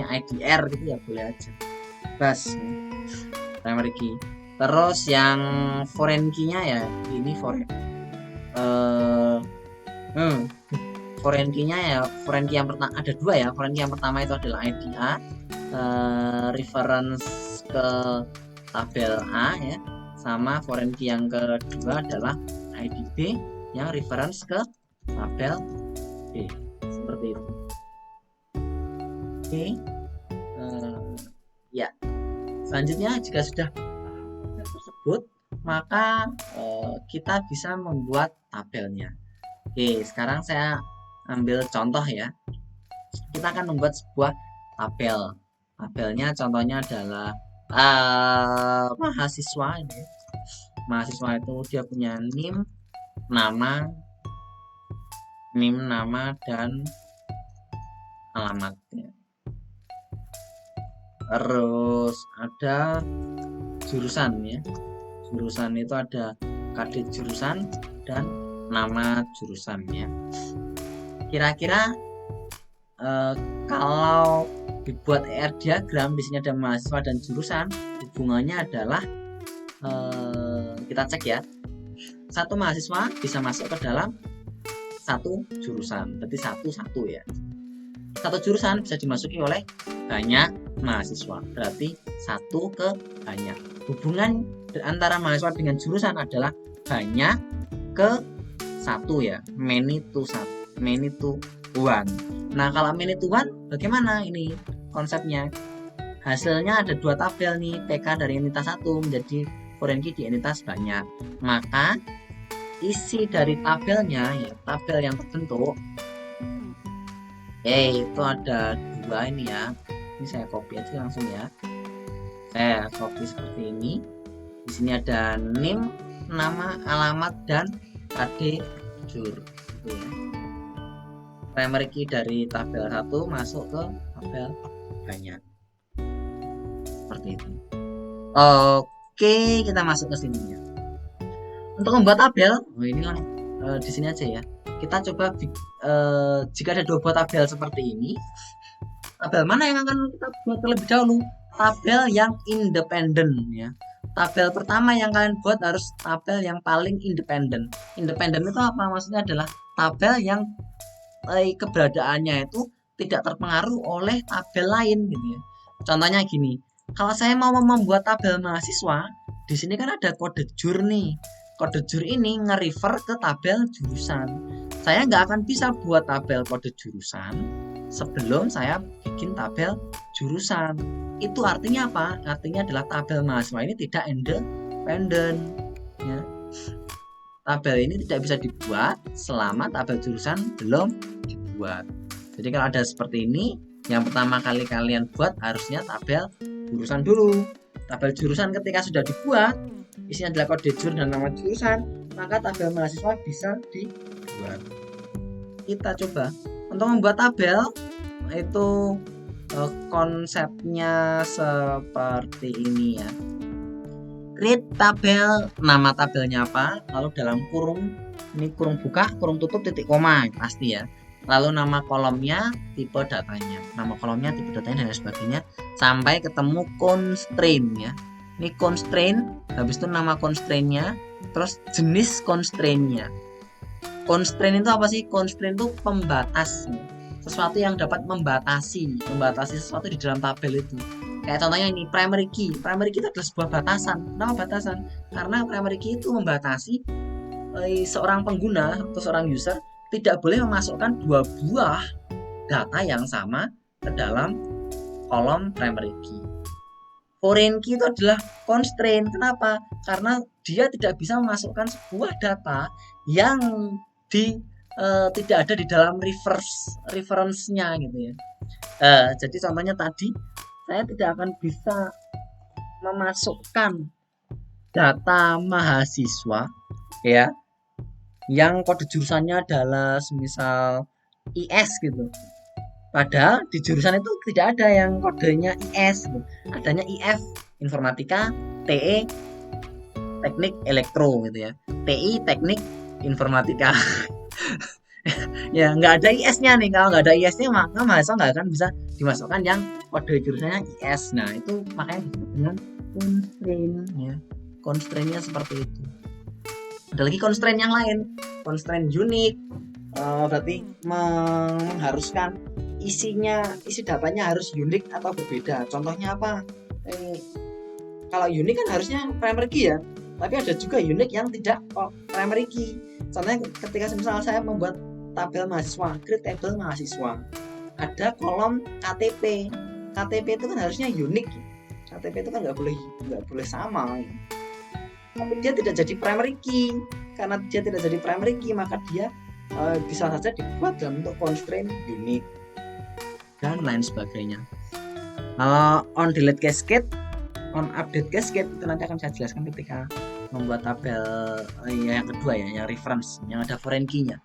IDR gitu ya, boleh aja. Bas, primary key. Terus yang foreign key-nya ya ini foreign foreign key-nya ya, foreign key yang pertama ada dua ya. Foreign key yang pertama itu adalah IDA, reference ke tabel A ya, sama foreign key yang kedua adalah IDB yang reference ke tabel B, seperti itu. Oke, ya selanjutnya jika sudah tersebut maka kita bisa membuat tabelnya. Oke, sekarang saya ambil contoh ya. Kita akan membuat sebuah tabel. Tabelnya contohnya adalah mahasiswa ini. Mahasiswa itu dia punya NIM, nama dan alamatnya. Terus ada jurusan ya. Jurusan itu ada KD jurusan dan nama jurusannya. Kira-kira kalau dibuat ER diagram, di sini ada mahasiswa dan jurusan, hubungannya adalah kita cek ya, satu mahasiswa bisa masuk ke dalam satu jurusan, berarti satu ya. Satu jurusan bisa dimasuki oleh banyak mahasiswa, berarti satu ke banyak. Hubungan antara mahasiswa dengan jurusan adalah banyak ke satu ya, many to one. Nah, kalau many to one bagaimana ini konsepnya? Hasilnya ada dua tabel nih, PK dari entitas 1 menjadi foreign key di entitas banyak. Maka isi dari tabelnya ya, tabel yang terbentuk itu ada dua ini ya. Ini saya copy aja langsung ya. Saya copy seperti ini. Di sini ada NIM, nama, alamat, dan KD jur. Gitu ya. Primary key dari tabel 1 masuk ke tabel banyak. Seperti itu. Oke, kita masuk ke sini ya. Untuk membuat tabel, ini lah di sini aja ya. Kita coba jika ada dua buah tabel seperti ini, tabel mana yang akan kita buat terlebih dahulu? Tabel yang independen ya. Tabel pertama yang kalian buat harus tabel yang paling independen. Independen itu apa? Maksudnya adalah tabel yang keberadaannya itu tidak terpengaruh oleh tabel lain gitu ya. Contohnya gini, kalau saya mau membuat tabel mahasiswa, di sini kan ada kode jur nih. Kode jur ini nge-refer ke tabel jurusan. Saya nggak akan bisa buat tabel kode jurusan sebelum saya bikin tabel jurusan. Itu artinya apa? Artinya adalah tabel mahasiswa ini tidak independen ya. Tabel ini tidak bisa dibuat selama tabel jurusan belum dibuat. Jadi kalau ada seperti ini, yang pertama kali kalian buat harusnya tabel jurusan dulu. Tabel jurusan ketika sudah dibuat, isinya adalah kode jur dan nama jurusan, maka tabel mahasiswa bisa dibuat. Kita coba untuk membuat tabel itu konsepnya seperti ini ya. Create tabel, nama tabelnya apa, lalu dalam kurung, ini kurung buka, kurung tutup, titik koma pasti ya. Lalu nama kolomnya, tipe datanya, nama kolomnya, tipe datanya dan sebagainya, sampai ketemu constraint ya. Ini constraint, habis itu nama constraintnya, terus jenis constraintnya. Constraint itu apa sih? Constraint itu pembatas, sesuatu yang dapat membatasi sesuatu di dalam tabel itu. Kayak contohnya ini primary key. Primary key itu adalah sebuah batasan. Kenapa batasan? Karena primary key itu membatasi seorang pengguna atau seorang user tidak boleh memasukkan dua buah data yang sama ke dalam kolom primary key. Foreign key itu adalah constraint. Kenapa? Karena dia tidak bisa memasukkan sebuah data yang tidak ada di dalam reference-nya gitu ya. Jadi contohnya tadi saya tidak akan bisa memasukkan data mahasiswa ya yang kode jurusannya adalah semisal IS gitu. Padahal di jurusan itu tidak ada yang kodenya IS gitu. Adanya IF, informatika, TE, teknik elektro gitu ya. TI teknik informatika. Ya nggak ada IS-nya nih. Kalau nggak ada IS-nya maka mahasiswa nggak akan bisa dimasukkan yang kode jurusannya IS. Nah itu makanya disebut dengan constraint ya. Constraint-nya seperti itu. Ada lagi constraint yang lain, constraint unik, berarti mengharuskan isi datanya harus unik atau berbeda. Contohnya apa? Kalau unik kan harusnya primary key ya, tapi ada juga unik yang tidak primary key. Contohnya ketika misalnya saya membuat tabel mahasiswa, create table mahasiswa, ada kolom KTP. KTP itu kan harusnya unik. KTP itu kan nggak boleh sama. Tapi dia tidak jadi primary key. Karena dia tidak jadi primary key, maka dia bisa saja dibuat dalam bentuk constraint unik dan lain sebagainya. On delete cascade, on update cascade itu nanti akan saya jelaskan ketika membuat tabel yang kedua ya, yang reference, yang ada foreign key-nya.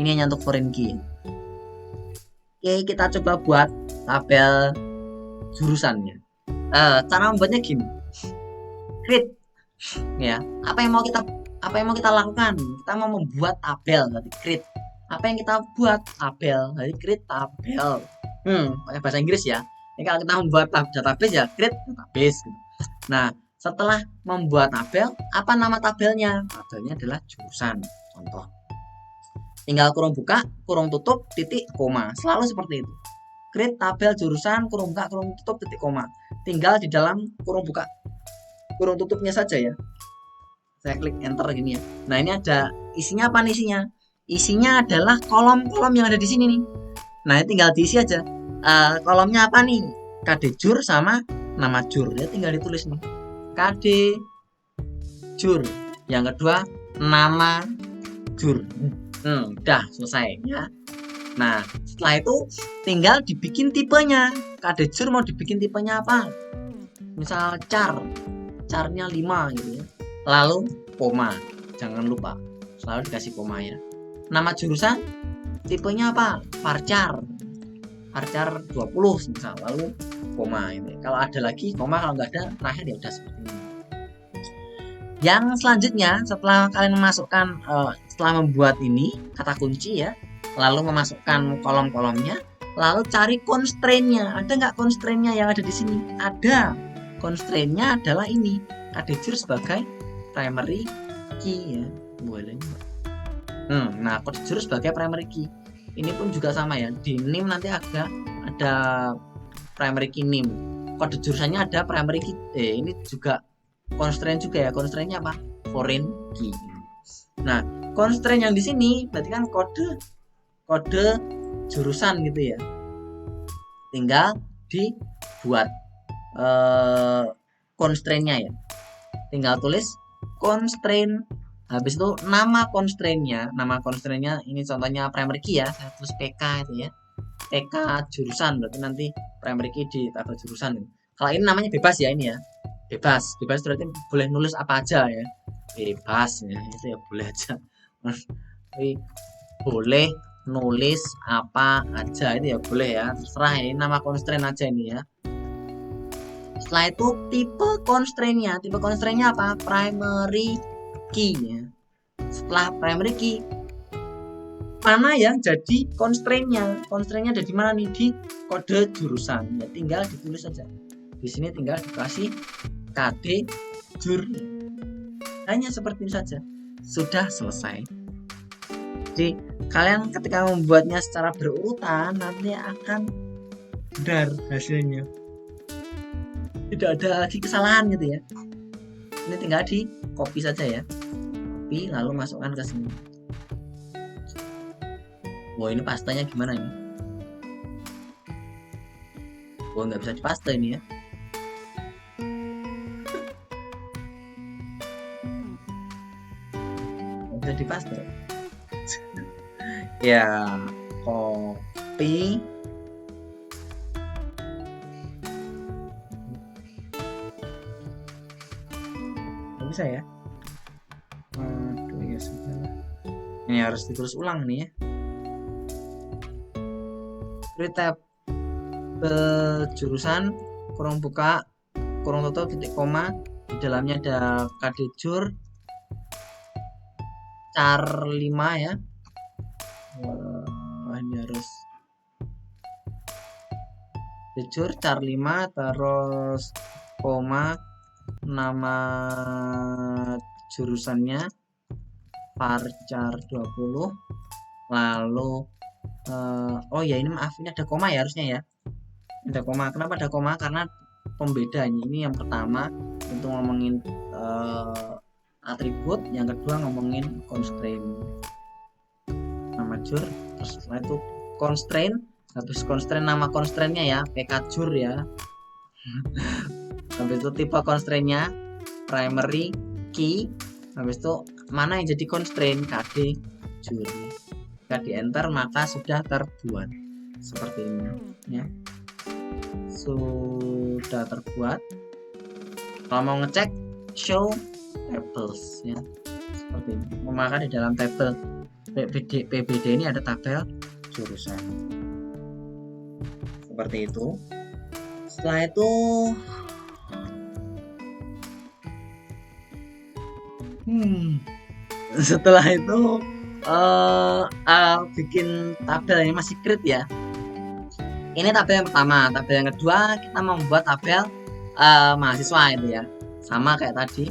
Ini hanya untuk foreign key. Oke, kita coba buat tabel jurusannya. Cara membuatnya gini. Create ya, apa yang mau kita lakukan? Kita mau membuat tabel, berarti create. Apa yang kita buat? Tabel, berarti create tabel. Pakai bahasa Inggris ya. Ini kalau kita membuat database ya create database. Nah, setelah membuat tabel, apa nama tabelnya? Tabelnya adalah jurusan. Contoh. Tinggal kurung buka, kurung tutup, titik, koma. Selalu seperti itu. Create tabel jurusan, kurung buka, kurung tutup, titik, koma. Tinggal di dalam kurung buka, kurung tutupnya saja ya. Saya klik enter gini ya. Nah, ini ada isinya apa nih isinya? Isinya adalah kolom-kolom yang ada di sini nih. Nah, tinggal diisi aja. Kolomnya apa nih? KD jur sama nama jur. Ya tinggal ditulis nih. KD jur. Yang kedua nama jur. Udah selesai ya. Nah, setelah itu tinggal dibikin tipenya. KD jur mau dibikin tipenya apa? Misal charnya 5 gitu ya. Lalu koma, jangan lupa selalu dikasih koma ya. Nama jurusan tipenya apa? Varchar 20 misal, lalu koma ini. Kalau ada lagi koma, kalau nggak ada terakhir ya udah seperti ini. Yang selanjutnya setelah kalian memasukkan setelah membuat ini kata kunci ya, lalu memasukkan kolom-kolomnya, lalu cari constraint-nya. Ada nggak constraint-nya yang ada di sini? Ada. Constraint-nya adalah ini, KD-jur sebagai primary key ya, boleh. Nah, KD-jur sebagai primary key. Ini pun juga sama ya. Di NIM nanti ada primary key NIM. Kode jurusannya ada primary key. Ini juga constraint juga ya. Constraint-nya apa? Foreign key. Nah, constraint yang di sini berarti kan kode jurusan gitu ya. Tinggal dibuat constraint-nya ya. Tinggal tulis constraint, habis itu nama constraint-nya ini contohnya primary key ya, saya tulis PK itu ya, PK jurusan, berarti nanti primary key di tabel jurusan. Kalau ini namanya bebas ya, ini ya bebas berarti boleh nulis apa aja ya, bebas ya, itu ya boleh aja. Jadi boleh nulis apa aja, itu ya boleh ya, terserah ya, ini nama constraint aja ini ya. Setelah itu tipe constraint-nya apa? Primary key ya. Setelah primary key, mana yang jadi constraint-nya? Constraint-nya ada di mana nih? Di kode jurusan. Ya tinggal ditulis saja. Di sini tinggal dikasih KD jur. Hanya seperti ini saja. Sudah selesai. Jadi kalian ketika membuatnya secara berurutan nanti akan benar hasilnya. Tidak ada lagi kesalahan gitu ya. Ini tinggal di copy saja ya. Copy lalu masukkan ke sini. Wah, ini pastanya gimana ini? Wah, nggak bisa dipaste ini ya. Nggak bisa dipaste. Ya, copy. Bisa ya. Aduh ya sudah. Ini harus ditulis ulang nih ya. Create tab jurusan, kurung buka, kurung tutup, titik koma, Di dalamnya ada KD jur char 5 ya. Ini harus jur char 5 terus koma nama jurusannya varchar 20, lalu oh ya ini maaf, ini ada koma ya harusnya ya, ada koma. Kenapa ada koma? Karena pembeda ini yang pertama untuk ngomongin atribut, yang kedua ngomongin constraint. Nama jur, terus setelah itu constraint, habis constraint nama constraintnya ya, PK jur ya. Habis itu tipe constraintnya primary key, habis itu mana yang jadi constraint, KD jur. Jika di enter maka sudah terbuat seperti ini ya, sudah terbuat. Kalau mau ngecek show tables ya, seperti ini. Maka di dalam tabel PBD ini ada tabel jurusan seperti itu. Setelah itu bikin tabel ini masih create ya. Ini tabel yang pertama. Tabel yang kedua kita membuat tabel mahasiswa itu ya, sama kayak tadi,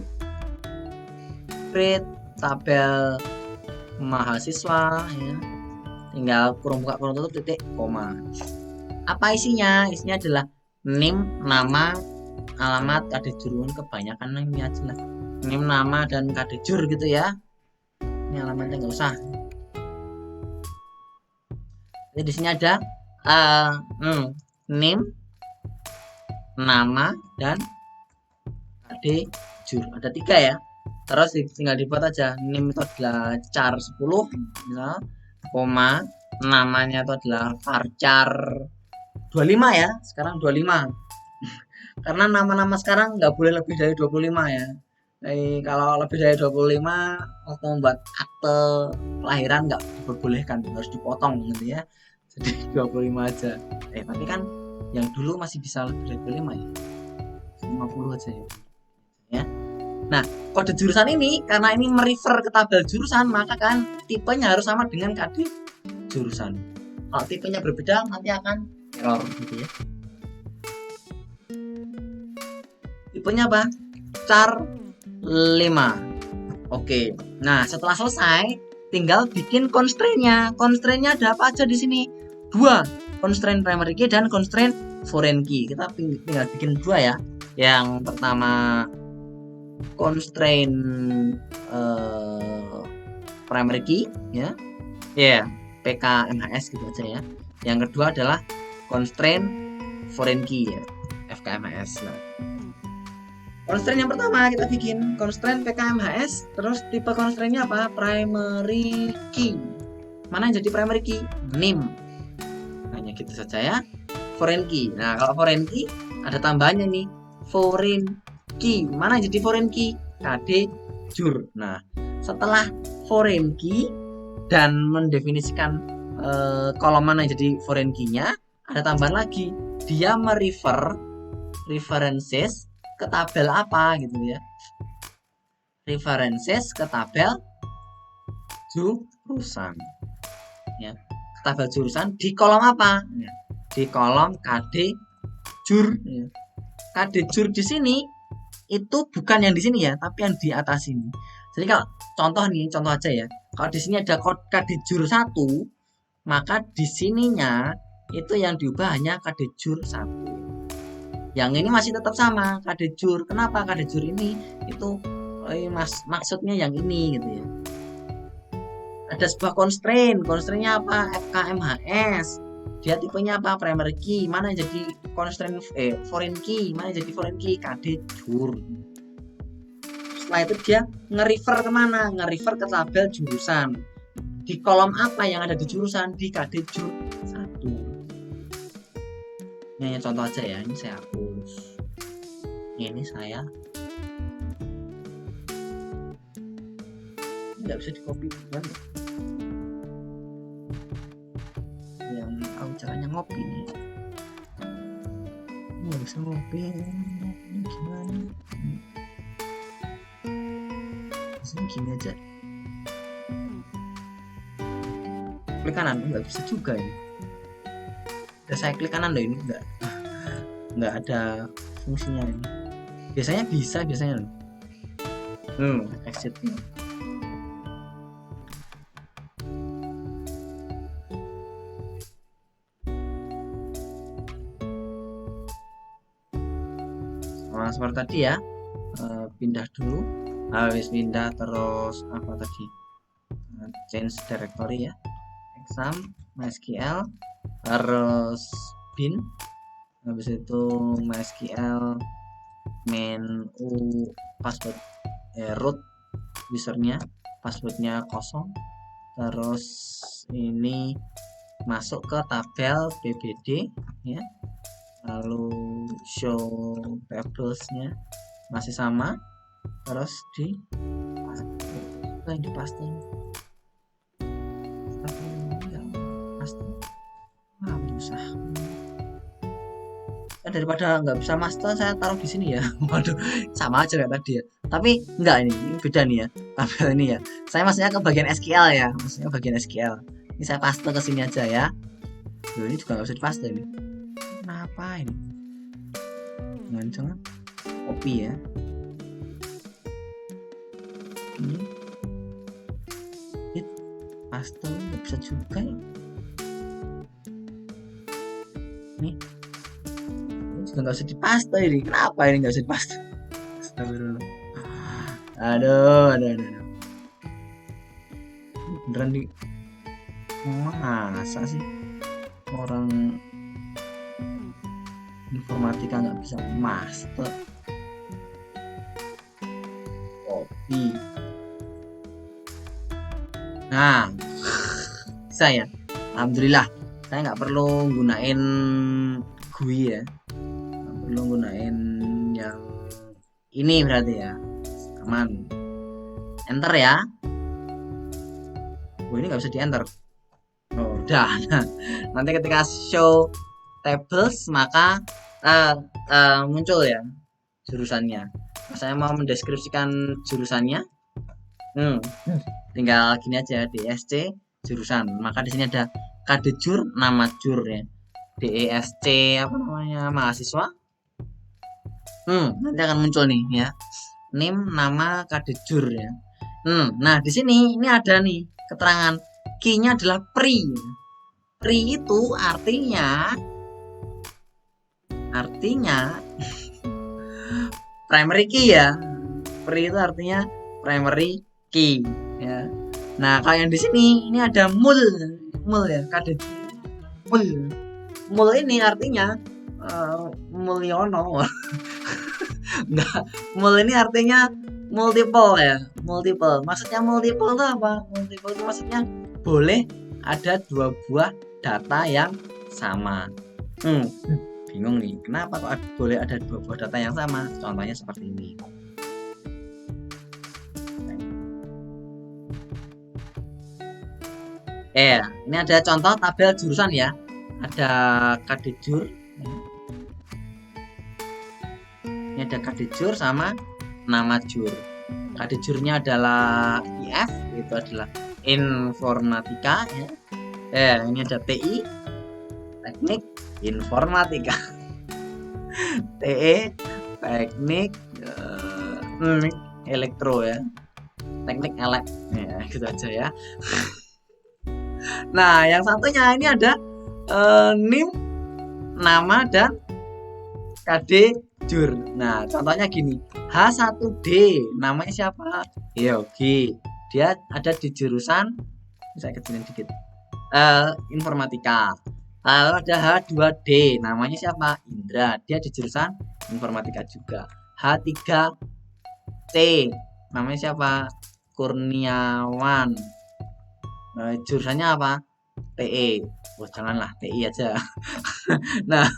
create tabel mahasiswa ya, tinggal kurung buka kurung tutup titik koma. Apa isinya? Isinya adalah name, nama, alamat, KD jur. Kebanyakan ini aja lah, name, nama, dan KD jur gitu ya. Ini alamatnya nggak usah. Jadi di sini ada name, nama, dan KD jur. Ada 3 ya. Terus tinggal dibuat aja. Name itu adalah char 10 misal, koma namanya itu adalah varchar 25 ya. Sekarang 25. Karena nama-nama sekarang nggak boleh lebih dari 25 ya. Kalau lebih dari 25 waktu membuat akte kelahiran nggak diperbolehkan, harus dipotong gitu ya. Jadi 25 aja. Tapi kan yang dulu masih bisa lebih dari 25 ya. 50 aja ya. Nah, kode jurusan ini karena ini merefer ke tabel jurusan, maka kan tipenya harus sama dengan KD jurusan. Kalau tipenya berbeda nanti akan error gitu ya. Tipenya apa? Char 5. Oke. Nah, setelah selesai tinggal bikin constraint-nya. Constraint-nya ada apa aja di sini? 2. Constraint primary key dan constraint foreign key. Kita tinggal bikin 2 ya. Yang pertama constraint primary key ya. PKMHS gitu aja ya. Yang kedua adalah constraint foreign key ya, FKMHS. Nah, constraint yang pertama kita bikin constraint PKMHS, terus tipe constraintnya apa? Primary key. Mana yang jadi primary key? Name. Hanya gitu saja ya. Foreign key. Nah, kalau foreign key ada tambahannya nih. Foreign key. Mana yang jadi foreign key? KD jur. Nah, setelah foreign key dan mendefinisikan kolom mana yang jadi foreign key-nya, ada tambahan lagi. Dia references ke tabel apa gitu ya. References ke tabel jurusan. Ya. Tabel jurusan di kolom apa? Ya. Di kolom KD jur. Ya. KD jur di sini itu bukan yang di sini ya, tapi yang di atas ini. Jadi kalau contoh aja ya. Kalau di sini ada KD jur 1, maka di sininya itu yang diubah hanya KD jur 1. Yang ini masih tetap sama KD jur. Kenapa KD jur ini itu maksudnya yang ini gitu ya. Ada sebuah constraint-nya apa? FKMHS. Dia tipenya apa? Primary key. Mana yang jadi constraint foreign key? Mana yang jadi foreign key? KD jur. Setelah itu dia nge-refer kemana? Nge-refer ke tabel jurusan. Di kolom apa yang ada di jurusan? Di KD jur 1. Ini hanya contoh aja ya. Ini saya hapus. Ini saya nggak bisa di copy kan? Yang tahu caranya ngopi nih. Nggak bisa ngopi. Ini gimana? gini aja. Klik kanan nggak bisa juga ini. Udah saya klik kanan loh, ini nggak ada fungsinya ini. Biasanya bisa biasanya loh. Exit. Nah, seperti tadi ya, pindah dulu. Habis pindah terus apa tadi? Change directory ya. Exam, MySQL, terus bin. Habis itu MySQL main password root usernya, passwordnya kosong. Terus ini masuk ke tabel BBD ya, lalu show tablesnya masih sama, terus di paste susah. Daripada nggak bisa master saya taruh di sini ya. Waduh, sama aja kayak tadi ya, tapi enggak, ini beda nih ya tabel ini ya. Saya maksudnya ke bagian SQL ya, maksudnya bagian SQL ini saya paste ke sini aja ya. Loh, ini juga nggak bisa dipaste ini, kenapa ini? Jangan copy ya, ini hit paste nggak bisa juga ya. Nih juga nggak usah dipaste ini, kenapa ini nggak usah dipaste? Astagfirullah. Aduh. Beneran di masa sih orang informatika nggak bisa master copy. Nah, saya alhamdulillah saya nggak perlu gunain GUI ya, nggak perlu gunain yang ini, berarti ya aman. Enter ya. Ini nggak bisa di enter. Udah. Nah, nanti ketika show tables maka muncul ya jurusannya. Saya mau mendeskripsikan jurusannya, tinggal gini aja, DSC jurusan. Maka di sini ada kadejur, nama jur ya, DESC apa namanya, mahasiswa. Nanti akan muncul nih ya, name, nama, kadejur ya. Nah di sini ini ada nih keterangan key-nya adalah pri. Pri itu artinya primary key ya. Pri itu artinya primary key ya. Nah kalau yang di sini ini ada mul ya, kadejur mul ini artinya Mulyono. Enggak, mul ini artinya multiple ya, multiple. Maksudnya multiple itu apa? Multiple itu maksudnya boleh ada dua buah data yang sama. Bingung nih, kenapa kok boleh ada dua buah data yang sama? Contohnya seperti ini. Ini ada contoh tabel jurusan ya. Ada kadejur. Ini ada kadejur sama nama jur. Kadejurnya adalah IF, itu adalah informatika ya. Ini ada TI, teknik informatika. TE, teknik elektro ya, teknik elek ya, gitu aja ya. Nah yang satunya ini ada NIM, nama, dan kadejur. Nah contohnya gini, H1D namanya siapa? Yogi, dia ada di jurusan, saya kecilin dikit, informatika. Lalu ada H2D namanya siapa? Indra, dia di jurusan informatika juga. H3C namanya siapa? Kurniawan, jurusannya apa? TE. Janganlah TI aja. Nah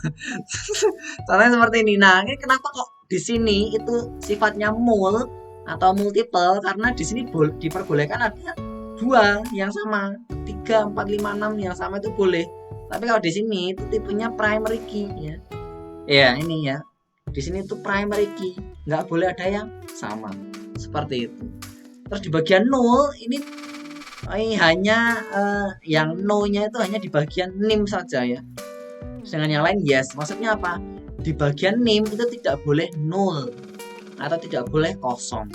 soalnya seperti ini. Nah ini kenapa kok di sini itu sifatnya mul atau multiple, karena di sini diperbolehkan ada dua yang sama, 3, 4, 5, 6 yang sama itu boleh. Tapi kalau di sini itu tipenya primary key ya. Ya ini ya, di sini itu primary key, nggak boleh ada yang sama seperti itu. Terus di bagian 0 ini hanya yang no-nya itu hanya di bagian name saja ya. Dengan yang lain yes. Maksudnya apa? Di bagian name itu tidak boleh null atau tidak boleh kosong.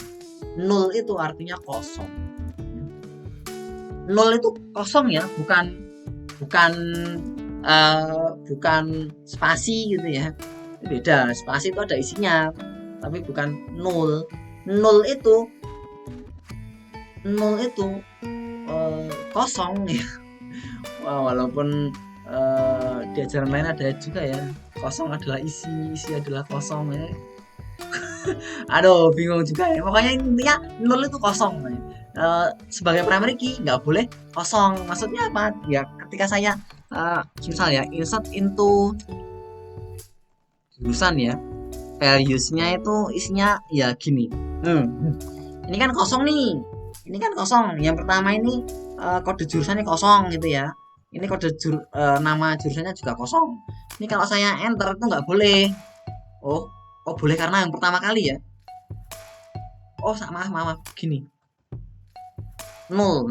Null itu artinya kosong. Null itu kosong ya, bukan spasi gitu ya. Beda, spasi itu ada isinya, tapi bukan null. Null itu kosong ya. Walaupun di ajaran lain ada juga ya, kosong adalah isi adalah kosong ya. Aduh, bingung juga ya. Pokoknya intinya null itu kosong. Sebagai primary key nggak boleh kosong. Maksudnya apa? Ya ketika saya misal ya insert into jurusan ya, values-nya itu isinya ya gini. Ini kan kosong nih. Ini kan kosong. Yang pertama ini kode jurusannya kosong gitu ya. Ini kode nama jurusannya juga kosong. Ini kalau saya enter itu nggak boleh. Oh boleh karena yang pertama kali ya. Oh maaf gini. 0.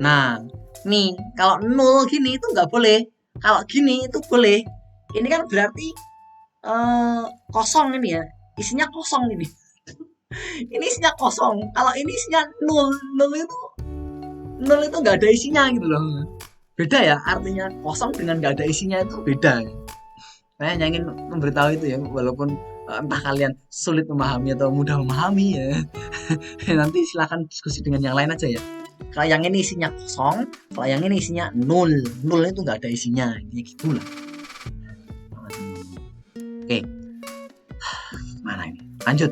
Nah nih kalau 0 gini itu nggak boleh. Kalau gini itu boleh. Ini kan berarti kosong ini ya. Isinya kosong ini. Ini isinya kosong. Kalau ini isinya 0 itu nggak ada isinya gitu loh. Beda ya, artinya kosong dengan nggak ada isinya itu beda. Saya hanya ingin memberitahu itu ya, walaupun entah kalian sulit memahami atau mudah memahami ya. Nanti silakan diskusi dengan yang lain aja ya. Kalau yang ini isinya kosong, kalau yang ini isinya 0 itu nggak ada isinya, ya gitulah. Oke, mana ini? Lanjut.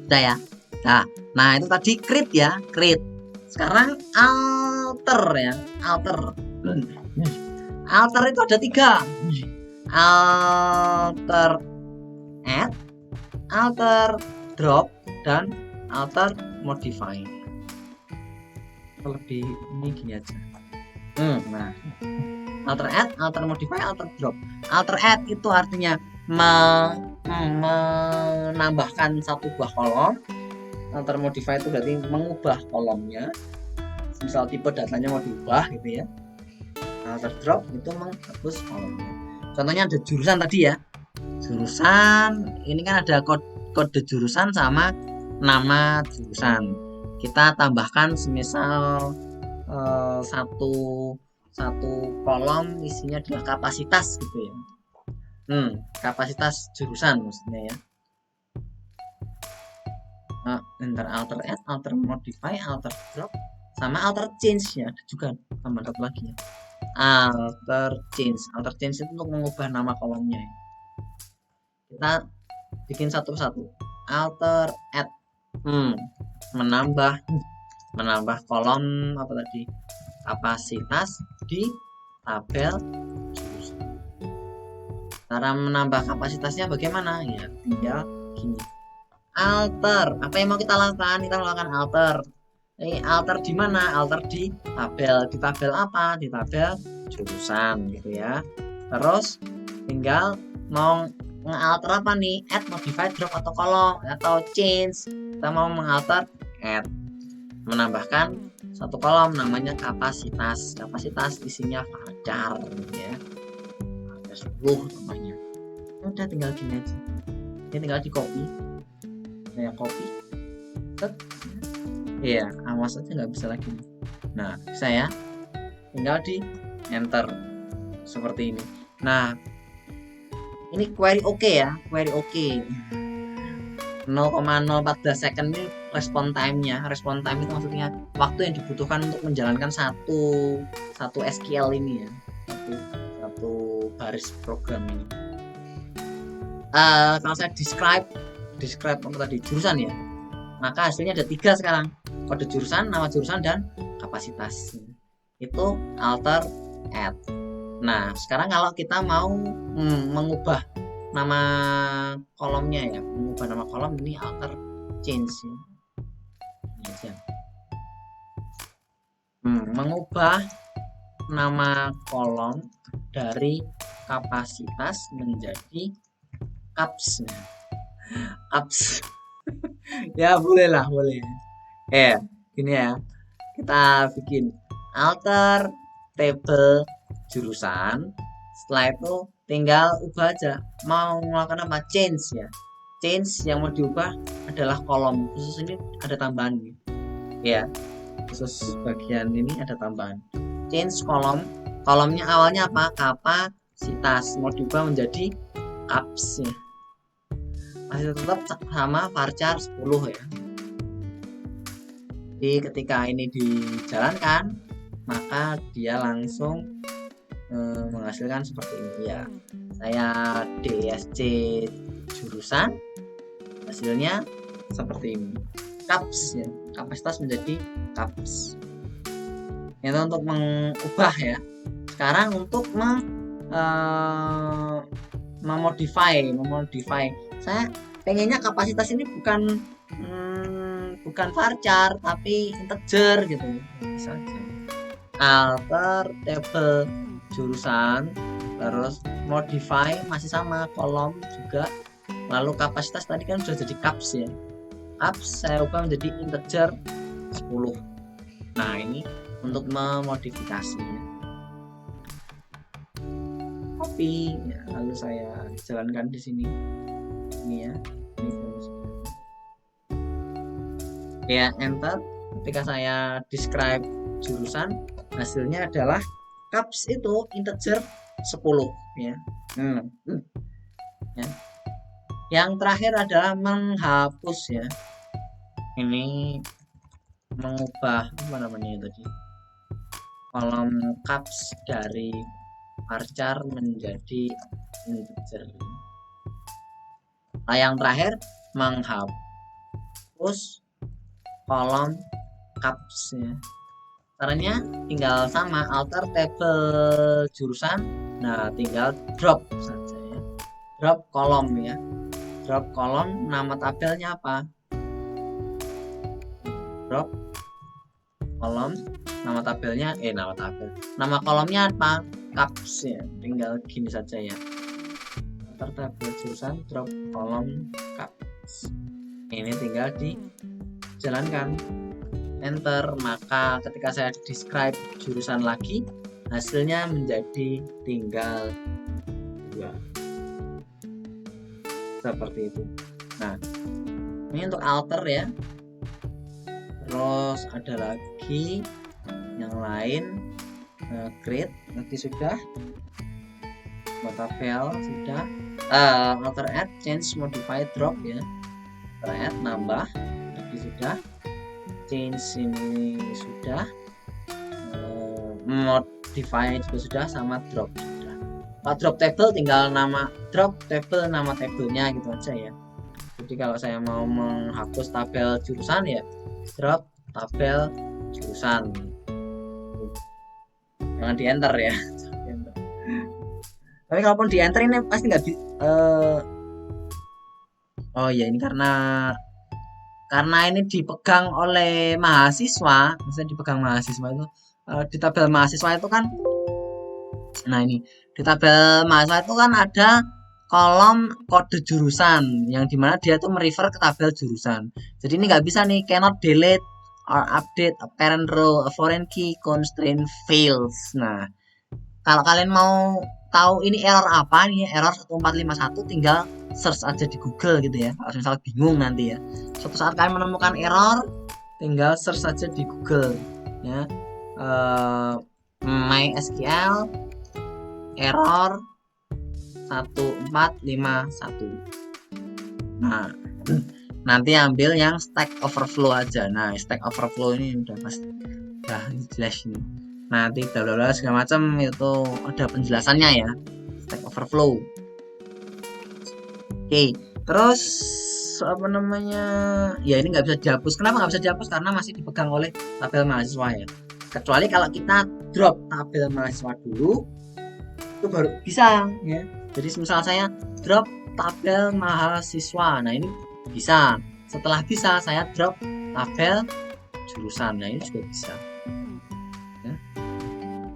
Udah ya. Nah itu tadi create ya, create. Sekarang alter ya, alter. Alter itu ada 3. Alter add, alter drop, dan alter modify. Lebih ini gini aja. Nah, alter add, alter modify, alter drop. Alter add itu artinya menambahkan satu buah kolom. Alter modify itu berarti mengubah kolomnya. Misal tipe datanya mau diubah gitu ya. Alter drop itu menghapus kolomnya. Contohnya ada jurusan tadi ya. Jurusan ini kan ada kode jurusan sama nama jurusan. Kita tambahkan semisal satu kolom isinya adalah kapasitas gitu ya. Kapasitas jurusan maksudnya ya. Alter add, alter modify, alter drop, sama alter change ya. Ada juga tambah satu lagi ya. Alter change itu untuk mengubah nama kolomnya. Kita bikin satu-satu. Alter add, menambah kolom apa tadi? Kapasitas di tabel jurusan. Cara menambah kapasitasnya bagaimana? Ya tinggal gini. Alter, apa yang mau kita lakukan? Kita melakukan alter. Alter di mana? Alter di tabel. Di tabel apa? Di tabel jurusan gitu ya. Terus tinggal mau nge-alter apa nih? Add, modify, drop, atau kolom atau change. Kita mau mengalter add, menambahkan satu kolom namanya kapasitas. Kapasitas isinya voucher gitu ya. Ada 10 namanya. Udah tinggal gini aja. Ini tinggal di copy. Saya copy. Iya, awas aja nggak bisa lagi. Nah, bisa ya. Tinggal di enter seperti ini. Nah, ini query oke ya, query oke. 0,014 second ini respon time-nya. Respon time itu maksudnya waktu yang dibutuhkan untuk menjalankan satu SQL ini ya. Satu baris program ini. Kalau saya describe apa tadi jurusan ya, maka hasilnya ada 3 sekarang, kode jurusan, nama jurusan, dan kapasitas. Itu alter add. Nah sekarang kalau kita mau mengubah nama kolomnya ya, mengubah nama kolom ini alter change ya. Ini aja. Mengubah nama kolom dari kapasitas menjadi apps. Ya boleh lah, boleh. Gini ya, kita bikin alter table jurusan. Setelah itu tinggal ubah aja. Mau melakukan apa? Change ya. Change yang mau diubah adalah kolom. Khusus ini ada tambahan nih. Ya, khusus bagian ini ada tambahan. Change kolom. Kolomnya awalnya apa? Kapasitas. Mau diubah menjadi caps ya. Masih tetap sama varchar 10 ya. Jadi ketika ini dijalankan, maka dia langsung menghasilkan seperti ini ya. Saya DSC jurusan, hasilnya seperti ini. Caps ya, kapasitas menjadi caps. Itu untuk mengubah ya. Sekarang untuk memodify. Saya pengennya kapasitas ini bukan varchar tapi integer gitu. Bisa aja. Alter table jurusan, terus modify masih sama kolom juga. Lalu kapasitas tadi kan sudah jadi caps ya. Caps saya ubah menjadi integer 10. Nah, ini untuk memodifikasi. Copy ya, lalu saya jalankan di sini. Ini ya. Ya, enter. Ketika saya describe jurusan, hasilnya adalah caps itu integer 10 ya. Ya. Yang terakhir adalah menghapus ya. Ini mengubah apa namanya tadi? Kolom caps dari varchar menjadi integer. Nah, yang terakhir menghapus kolom caps ya. Caranya tinggal sama, alter table jurusan. Nah, tinggal drop saja ya. Drop kolom ya. Drop kolom, nama tabelnya apa? Drop kolom, nama tabelnya nama kolomnya apa? Caps ya. Tinggal gini saja ya. Alter tabel jurusan, drop kolom caps. Ini tinggal dijalankan. Enter, maka ketika saya describe jurusan lagi, hasilnya menjadi tinggal 2 seperti itu. Nah, ini untuk alter ya. Terus ada lagi yang lain, create nanti sudah, tabel sudah, alter add, change, modify, drop ya. Alter add, nambah tadi sudah, change ini sudah, modify juga sudah, sama drop sudah. Drop table tinggal nama drop table, nama tabelnya gitu aja ya. Jadi kalau saya mau menghapus tabel jurusan ya drop tabel jurusan, jangan di enter ya. Tapi kalaupun di enter ini pasti nggak oh ya, ini karena ini dipegang oleh mahasiswa, maksudnya dipegang mahasiswa itu, di tabel mahasiswa itu kan, nah ini di tabel mahasiswa itu kan ada kolom kode jurusan yang dimana dia tuh merefer ke tabel jurusan. Jadi ini nggak bisa nih, cannot delete or update a parent row, a foreign key constraint fails. Nah, kalau kalian mau tahu ini error apa nih, error 1451, tinggal search aja di Google gitu ya. Kalau misalnya bingung nanti ya, suatu saat kalian menemukan error, tinggal search saja di Google ya, MySQL error 1451. Nah, nanti ambil yang Stack Overflow aja. Nah, Stack Overflow ini udah pasti jelas ini. Nanti bla segala macam itu ada penjelasannya ya, Stack Overflow. Oke, terus apa namanya ya, ini nggak bisa dihapus. Kenapa nggak bisa dihapus? Karena masih dipegang oleh tabel mahasiswa ya. Kecuali kalau kita drop tabel mahasiswa dulu, itu baru bisa ya. Jadi misal saya drop tabel mahasiswa, nah ini bisa. Setelah bisa, saya drop tabel jurusan, nah ini juga bisa ya.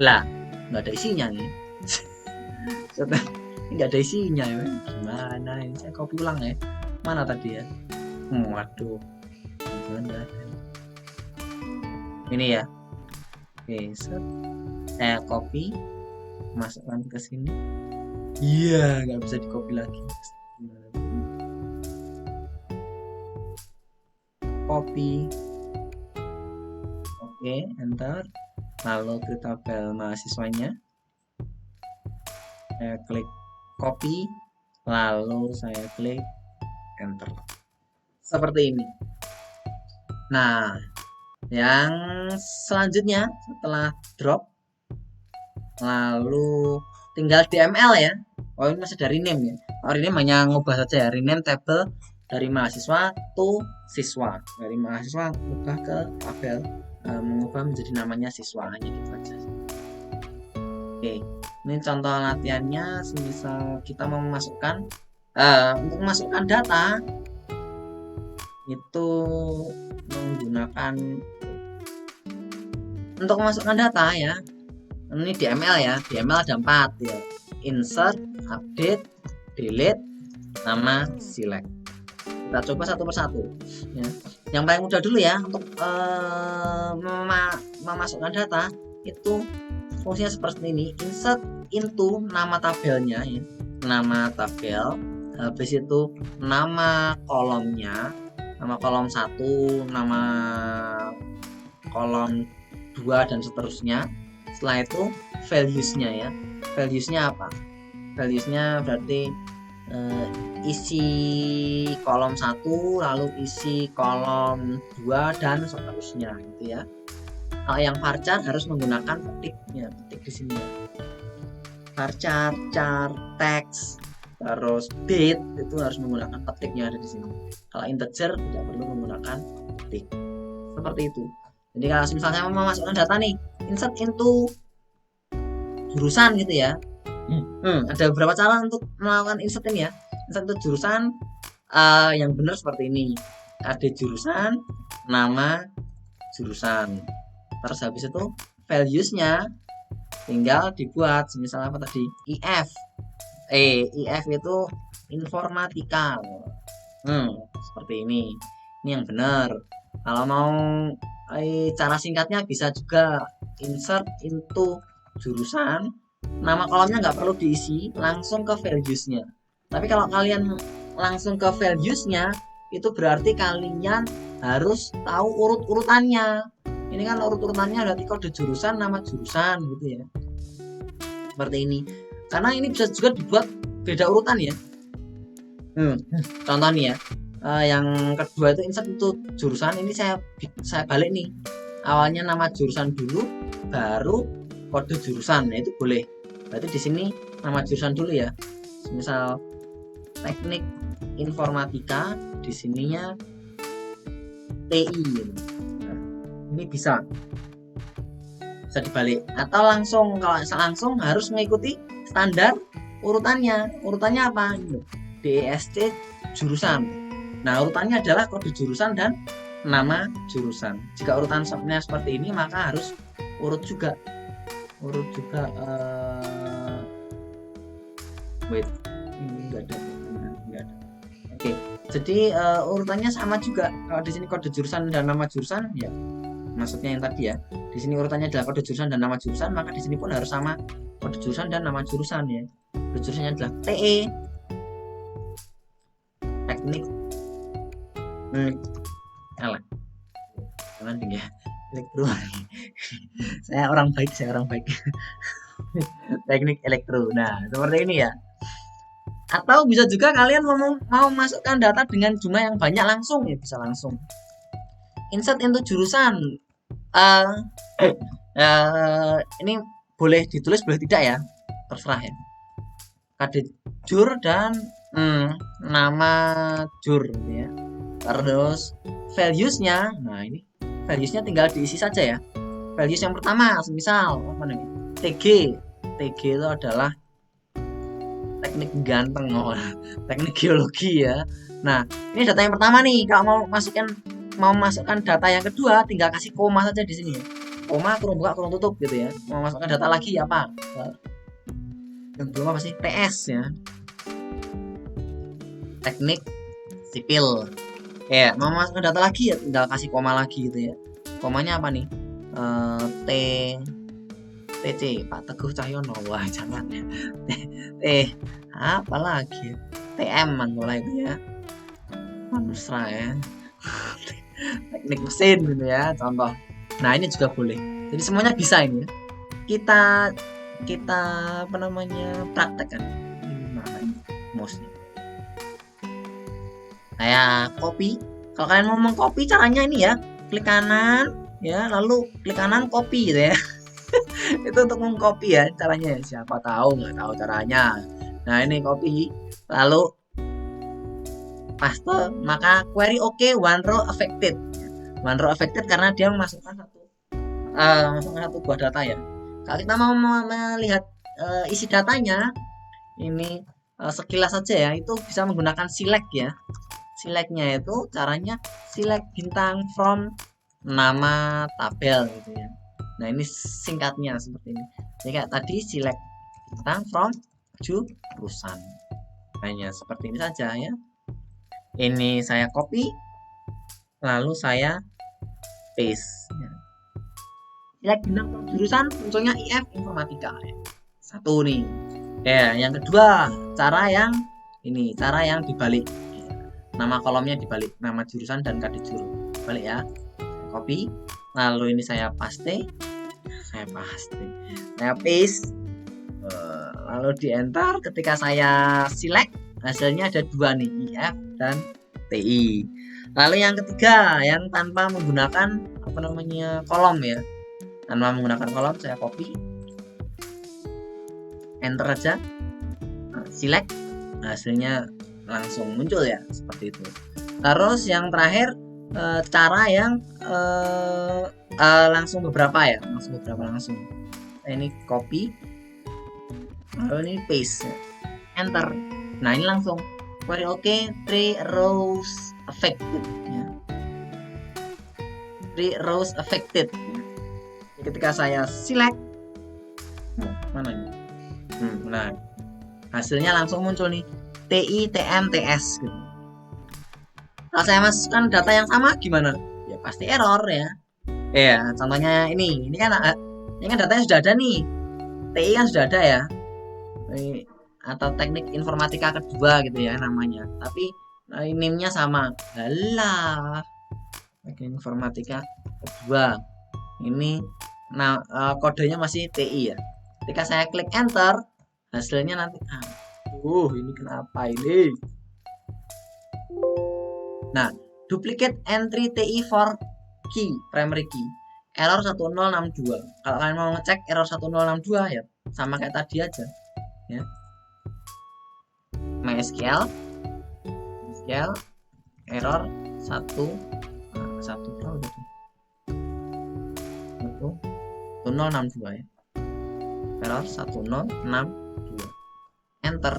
Lah, nggak ada isinya nih. Ini nggak ada isinya ya. Gimana ini? Saya copy ulang ya. Mana tadi ya? Waduh, ini ya. Oke, set. Saya copy, masukkan ke sini. Iya, nggak bisa di copy lagi. Copy. Oke, enter. Lalu ke tabel mahasiswanya. Saya klik copy, lalu saya klik enter. Seperti ini. Nah, yang selanjutnya setelah drop, lalu tinggal DML ya. Oh, ini masih dari rename ya. Oh, rename hanya ngubah saja ya, rename table dari mahasiswa to siswa. Dari mahasiswa ubah ke tabel, mengubah menjadi namanya siswa, hanya gitu aja. Oke, ini contoh latihannya. Misal kita mau memasukkan untuk memasukkan data itu menggunakan untuk memasukkan data ya. Ini DML ya. DML ada 4 ya. Insert, update, delete, nama, select. Kita coba satu persatu ya. Yang paling mudah dulu ya untuk memasukkan data itu fungsinya seperti ini. Insert into nama tabelnya ya. Nama tabel, habis itu nama kolomnya, nama kolom 1, nama kolom 2 dan seterusnya. Setelah itu values-nya ya. Values-nya apa? Values-nya berarti isi kolom 1, lalu isi kolom 2 dan seterusnya gitu ya. Kalau yang varchar harus menggunakan petiknya, petik di sini ya. Varchar, char, text, terus date itu harus menggunakan petiknya ada di sini. Kalau integer tidak perlu menggunakan petik. Seperti itu. Jadi kalau misalnya mau memasukkan data nih, insert into jurusan gitu ya. Ada beberapa cara untuk melakukan insert ini ya. Insert into jurusan yang benar seperti ini. Ada jurusan, nama jurusan. Terus habis itu values-nya tinggal dibuat semisal apa tadi? IF. IF itu informatika. Seperti ini. Ini yang benar. Kalau mau cara singkatnya bisa juga insert into jurusan, nama kolomnya nggak perlu diisi, langsung ke values-nya. Tapi kalau kalian langsung ke values-nya, itu berarti kalian harus tahu urut-urutannya. Ini kan urut-urutannya berarti kode jurusan, nama jurusan gitu ya. Seperti ini. Karena ini bisa juga dibuat beda urutan ya. Contoh nih ya. Yang kedua itu insert itu jurusan, ini saya balik nih. Awalnya nama jurusan dulu, baru kode jurusan. Nah, itu boleh. Berarti di sini nama jurusan dulu ya. Misal teknik informatika, di sininya TI. Nah, ini bisa dibalik atau langsung. Kalau langsung harus mengikuti standar urutannya. Urutannya apa? DESC jurusan. Nah, urutannya adalah kode jurusan dan nama jurusan. Jika urutannya seperti ini, maka harus urut juga wait, ini enggak ada. Oke, jadi urutannya sama juga. Kalau di sini kode jurusan dan nama jurusan, ya maksudnya yang tadi ya. Di sini urutannya adalah kode jurusan dan nama jurusan, maka di sini pun harus sama kode jurusan dan nama jurusan ya. Kode jurusannya adalah TE, teknik jangan tinggi ya, elektro. saya orang baik teknik elektro. Nah, seperti ini ya. Atau bisa juga kalian mau masukkan data dengan jumlah yang banyak langsung ya, bisa langsung insert into jurusan. Ini boleh ditulis boleh tidak ya, terserah ya. Kode jur dan nama jur ya. Terus values-nya, nah ini values-nya tinggal diisi saja ya. Values yang pertama, misal apa nih? TG itu adalah teknik ganteng, teknik geologi ya. Nah, ini data yang pertama nih. Kalau mau masukkan data yang kedua, tinggal kasih koma saja di sini ya. Koma, kurung buka, kurung tutup gitu ya. Mau masukkan data lagi apa? Yang belum apa sih? TS ya. Teknik sipil. Ya, mau masukkan data lagi ya tinggal kasih koma lagi gitu ya. Komanya apa nih? T TC Pak Teguh Cahyono. Wah, jangan ya. T apa lagi? TM mulai itu ya. Manusra ya. Teknik mesin gitu ya, contoh. Nah, ini juga boleh. Jadi semuanya bisa ini ya. Kita kita apa namanya? Praktekkan. Ini mana ini? Mouse-nya. Saya copy. Kalau kalian mau mengcopy caranya ini ya, klik kanan ya, lalu klik kanan copy gitu ya. Itu untuk mengcopy ya caranya. Siapa tahu nggak tahu caranya. Nah, ini copy lalu paste, maka query oke, one row affected. One row affected karena dia memasukkan satu buah data ya. Kalau kita mau melihat isi datanya, ini sekilas saja ya, itu bisa menggunakan select ya. Selectnya itu caranya select bintang from nama tabel gitu ya. Nah, ini singkatnya seperti ini. Jadi kayak tadi select bintang from jurusan. Hanya seperti ini saja ya. Ini saya copy, lalu saya paste. Select bintang from jurusan, munculnya IF Informatika. Satu nih. Ya, yang kedua, cara yang dibalik. Nama kolomnya dibalik, nama jurusan dan kode juru. Balik ya. Copy. Lalu ini saya paste. Saya paste. Lalu di enter. Ketika saya select, hasilnya ada dua nih, IF dan TI. Lalu yang ketiga, yang tanpa menggunakan kolom ya. Tanpa menggunakan kolom, saya copy. Enter aja. Select. Hasilnya langsung muncul ya, seperti itu. Terus yang terakhir cara yang langsung beberapa ya, langsung. Ini copy, lalu ini paste, enter. Nah, ini langsung query oke, 3 rows affected ya. 3 rows affected ya. Ketika saya select, mana ini? Nah, hasilnya langsung muncul nih, TI, TM, TS gitu. Kalau saya masukkan data yang sama gimana? Ya pasti error ya. Ya, contohnya ini kan datanya sudah ada nih. TI kan sudah ada ya. Ini, atau teknik informatika kedua gitu ya namanya. Tapi name-nya sama. Alah. Teknik informatika kedua. Ini kodenya masih TI ya. Ketika saya klik enter, hasilnya nanti ini kenapa ini? Nah, duplicate entry TI for key, primary key. Error 1062. Kalau kalian mau ngecek error 1062 ya sama kayak tadi aja. Ya. MySQL error 1062 ya. Error 1062. Enter.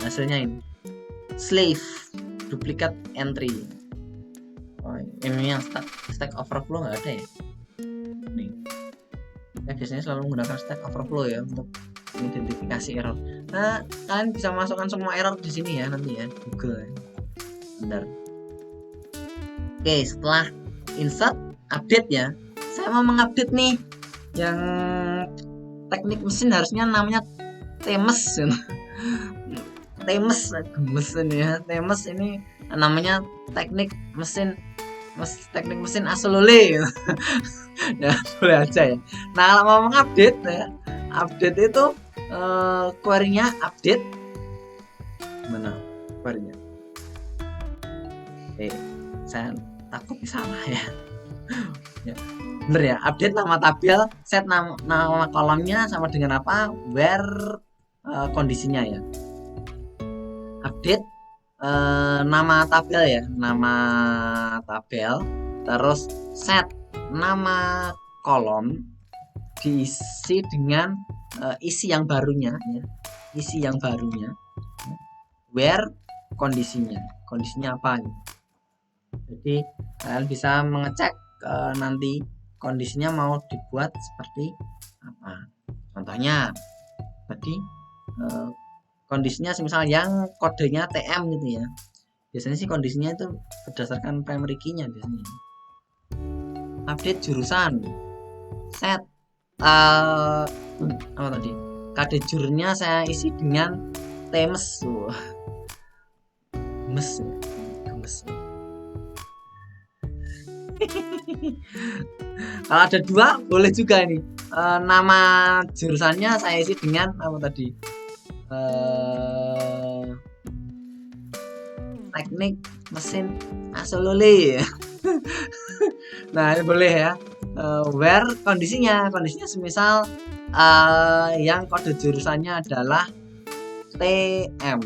Hasilnya ini. Slave duplicate entry. Ini yang Stack Overflow nggak ada ya. Nih. Saya biasanya selalu menggunakan Stack Overflow ya untuk identifikasi error. Nah, kalian bisa masukkan semua error di sini ya nanti ya, Google ya. Bentar. Oke, setelah insert, update ya. Saya mau mengupdate nih yang teknik mesin, harusnya namanya Temes. Temes ini ya. Temes ini namanya teknik mesin Asolole gitu. Ya boleh aja ya. Nah, kalau mau mengupdate ya, update itu query-nya update mana query-nya. Saya takut salah ya. Ya. Bener ya, update nama tabel, set nama kolomnya sama dengan apa, where kondisinya ya. Update nama tabel ya, nama tabel, terus set nama kolom diisi dengan isi yang barunya ya, where kondisinya apa gitu. Jadi kalian bisa mengecek nanti kondisinya mau dibuat seperti apa. Contohnya tadi kondisinya misal yang kodenya TM gitu ya. Biasanya sih kondisinya itu berdasarkan primary key-nya biasanya. Update jurusan. Set apa tadi? KD jurnya saya isi dengan Temes. Gemes. Kalau ada dua boleh juga ini. Nama jurusannya saya isi dengan apa tadi? Teknik mesin asolole. Nah, ini boleh ya. Where kondisinya semisal yang kode jurusannya adalah TM.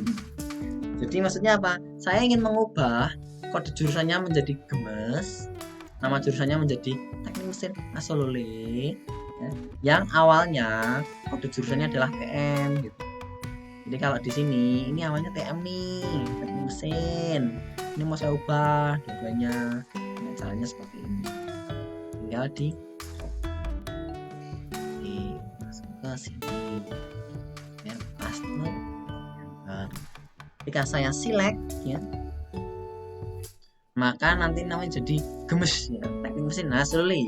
Jadi maksudnya apa? Saya ingin mengubah kode jurusannya menjadi gemes, nama jurusannya menjadi teknik mesin asolole, ya, yang awalnya kode jurusannya adalah TM gitu. Jadi kalau di sini ini awalnya TM nih, teknik mesin. Ini mau saya ubah dua-duanya. Nah, caranya seperti ini. Tinggal masuk ke sini. Ya, paste. Ketika saya select ya, maka nanti namanya jadi gemes ya, teknik mesin asolole.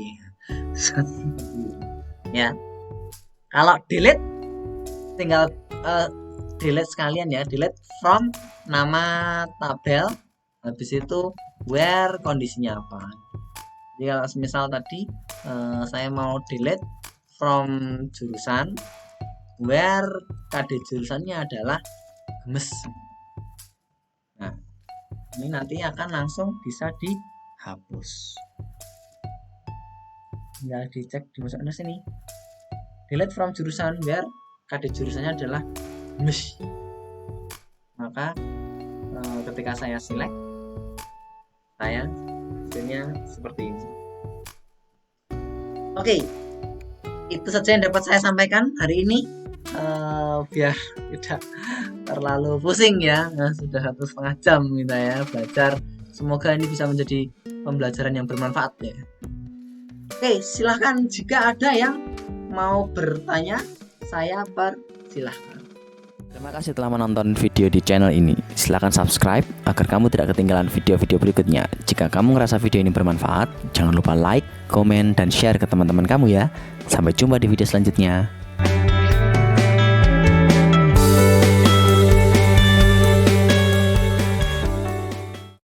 Ya. Kalau delete tinggal delete sekalian ya, delete from nama tabel, habis itu where kondisinya apa. Jadi kalau misal tadi saya mau delete from jurusan, where KD jurusannya adalah gemes. Nah, ini nanti akan langsung bisa dihapus. Tinggal dicek dimasukkan ke sini. Delete from jurusan where KD jurusannya adalah gemes. Maka ketika saya select, saya hasilnya seperti ini. Oke, itu saja yang dapat saya sampaikan hari ini. Biar tidak terlalu pusing ya, sudah 1,5 jam kita ya belajar. Semoga ini bisa menjadi pembelajaran yang bermanfaat ya. Oke, silahkan jika ada yang mau bertanya, saya persilahkan. Terima kasih telah menonton video di channel ini. Silahkan subscribe agar kamu tidak ketinggalan video-video berikutnya. Jika kamu ngerasa video ini bermanfaat, jangan lupa like, komen, dan share ke teman-teman kamu ya. Sampai jumpa di video selanjutnya.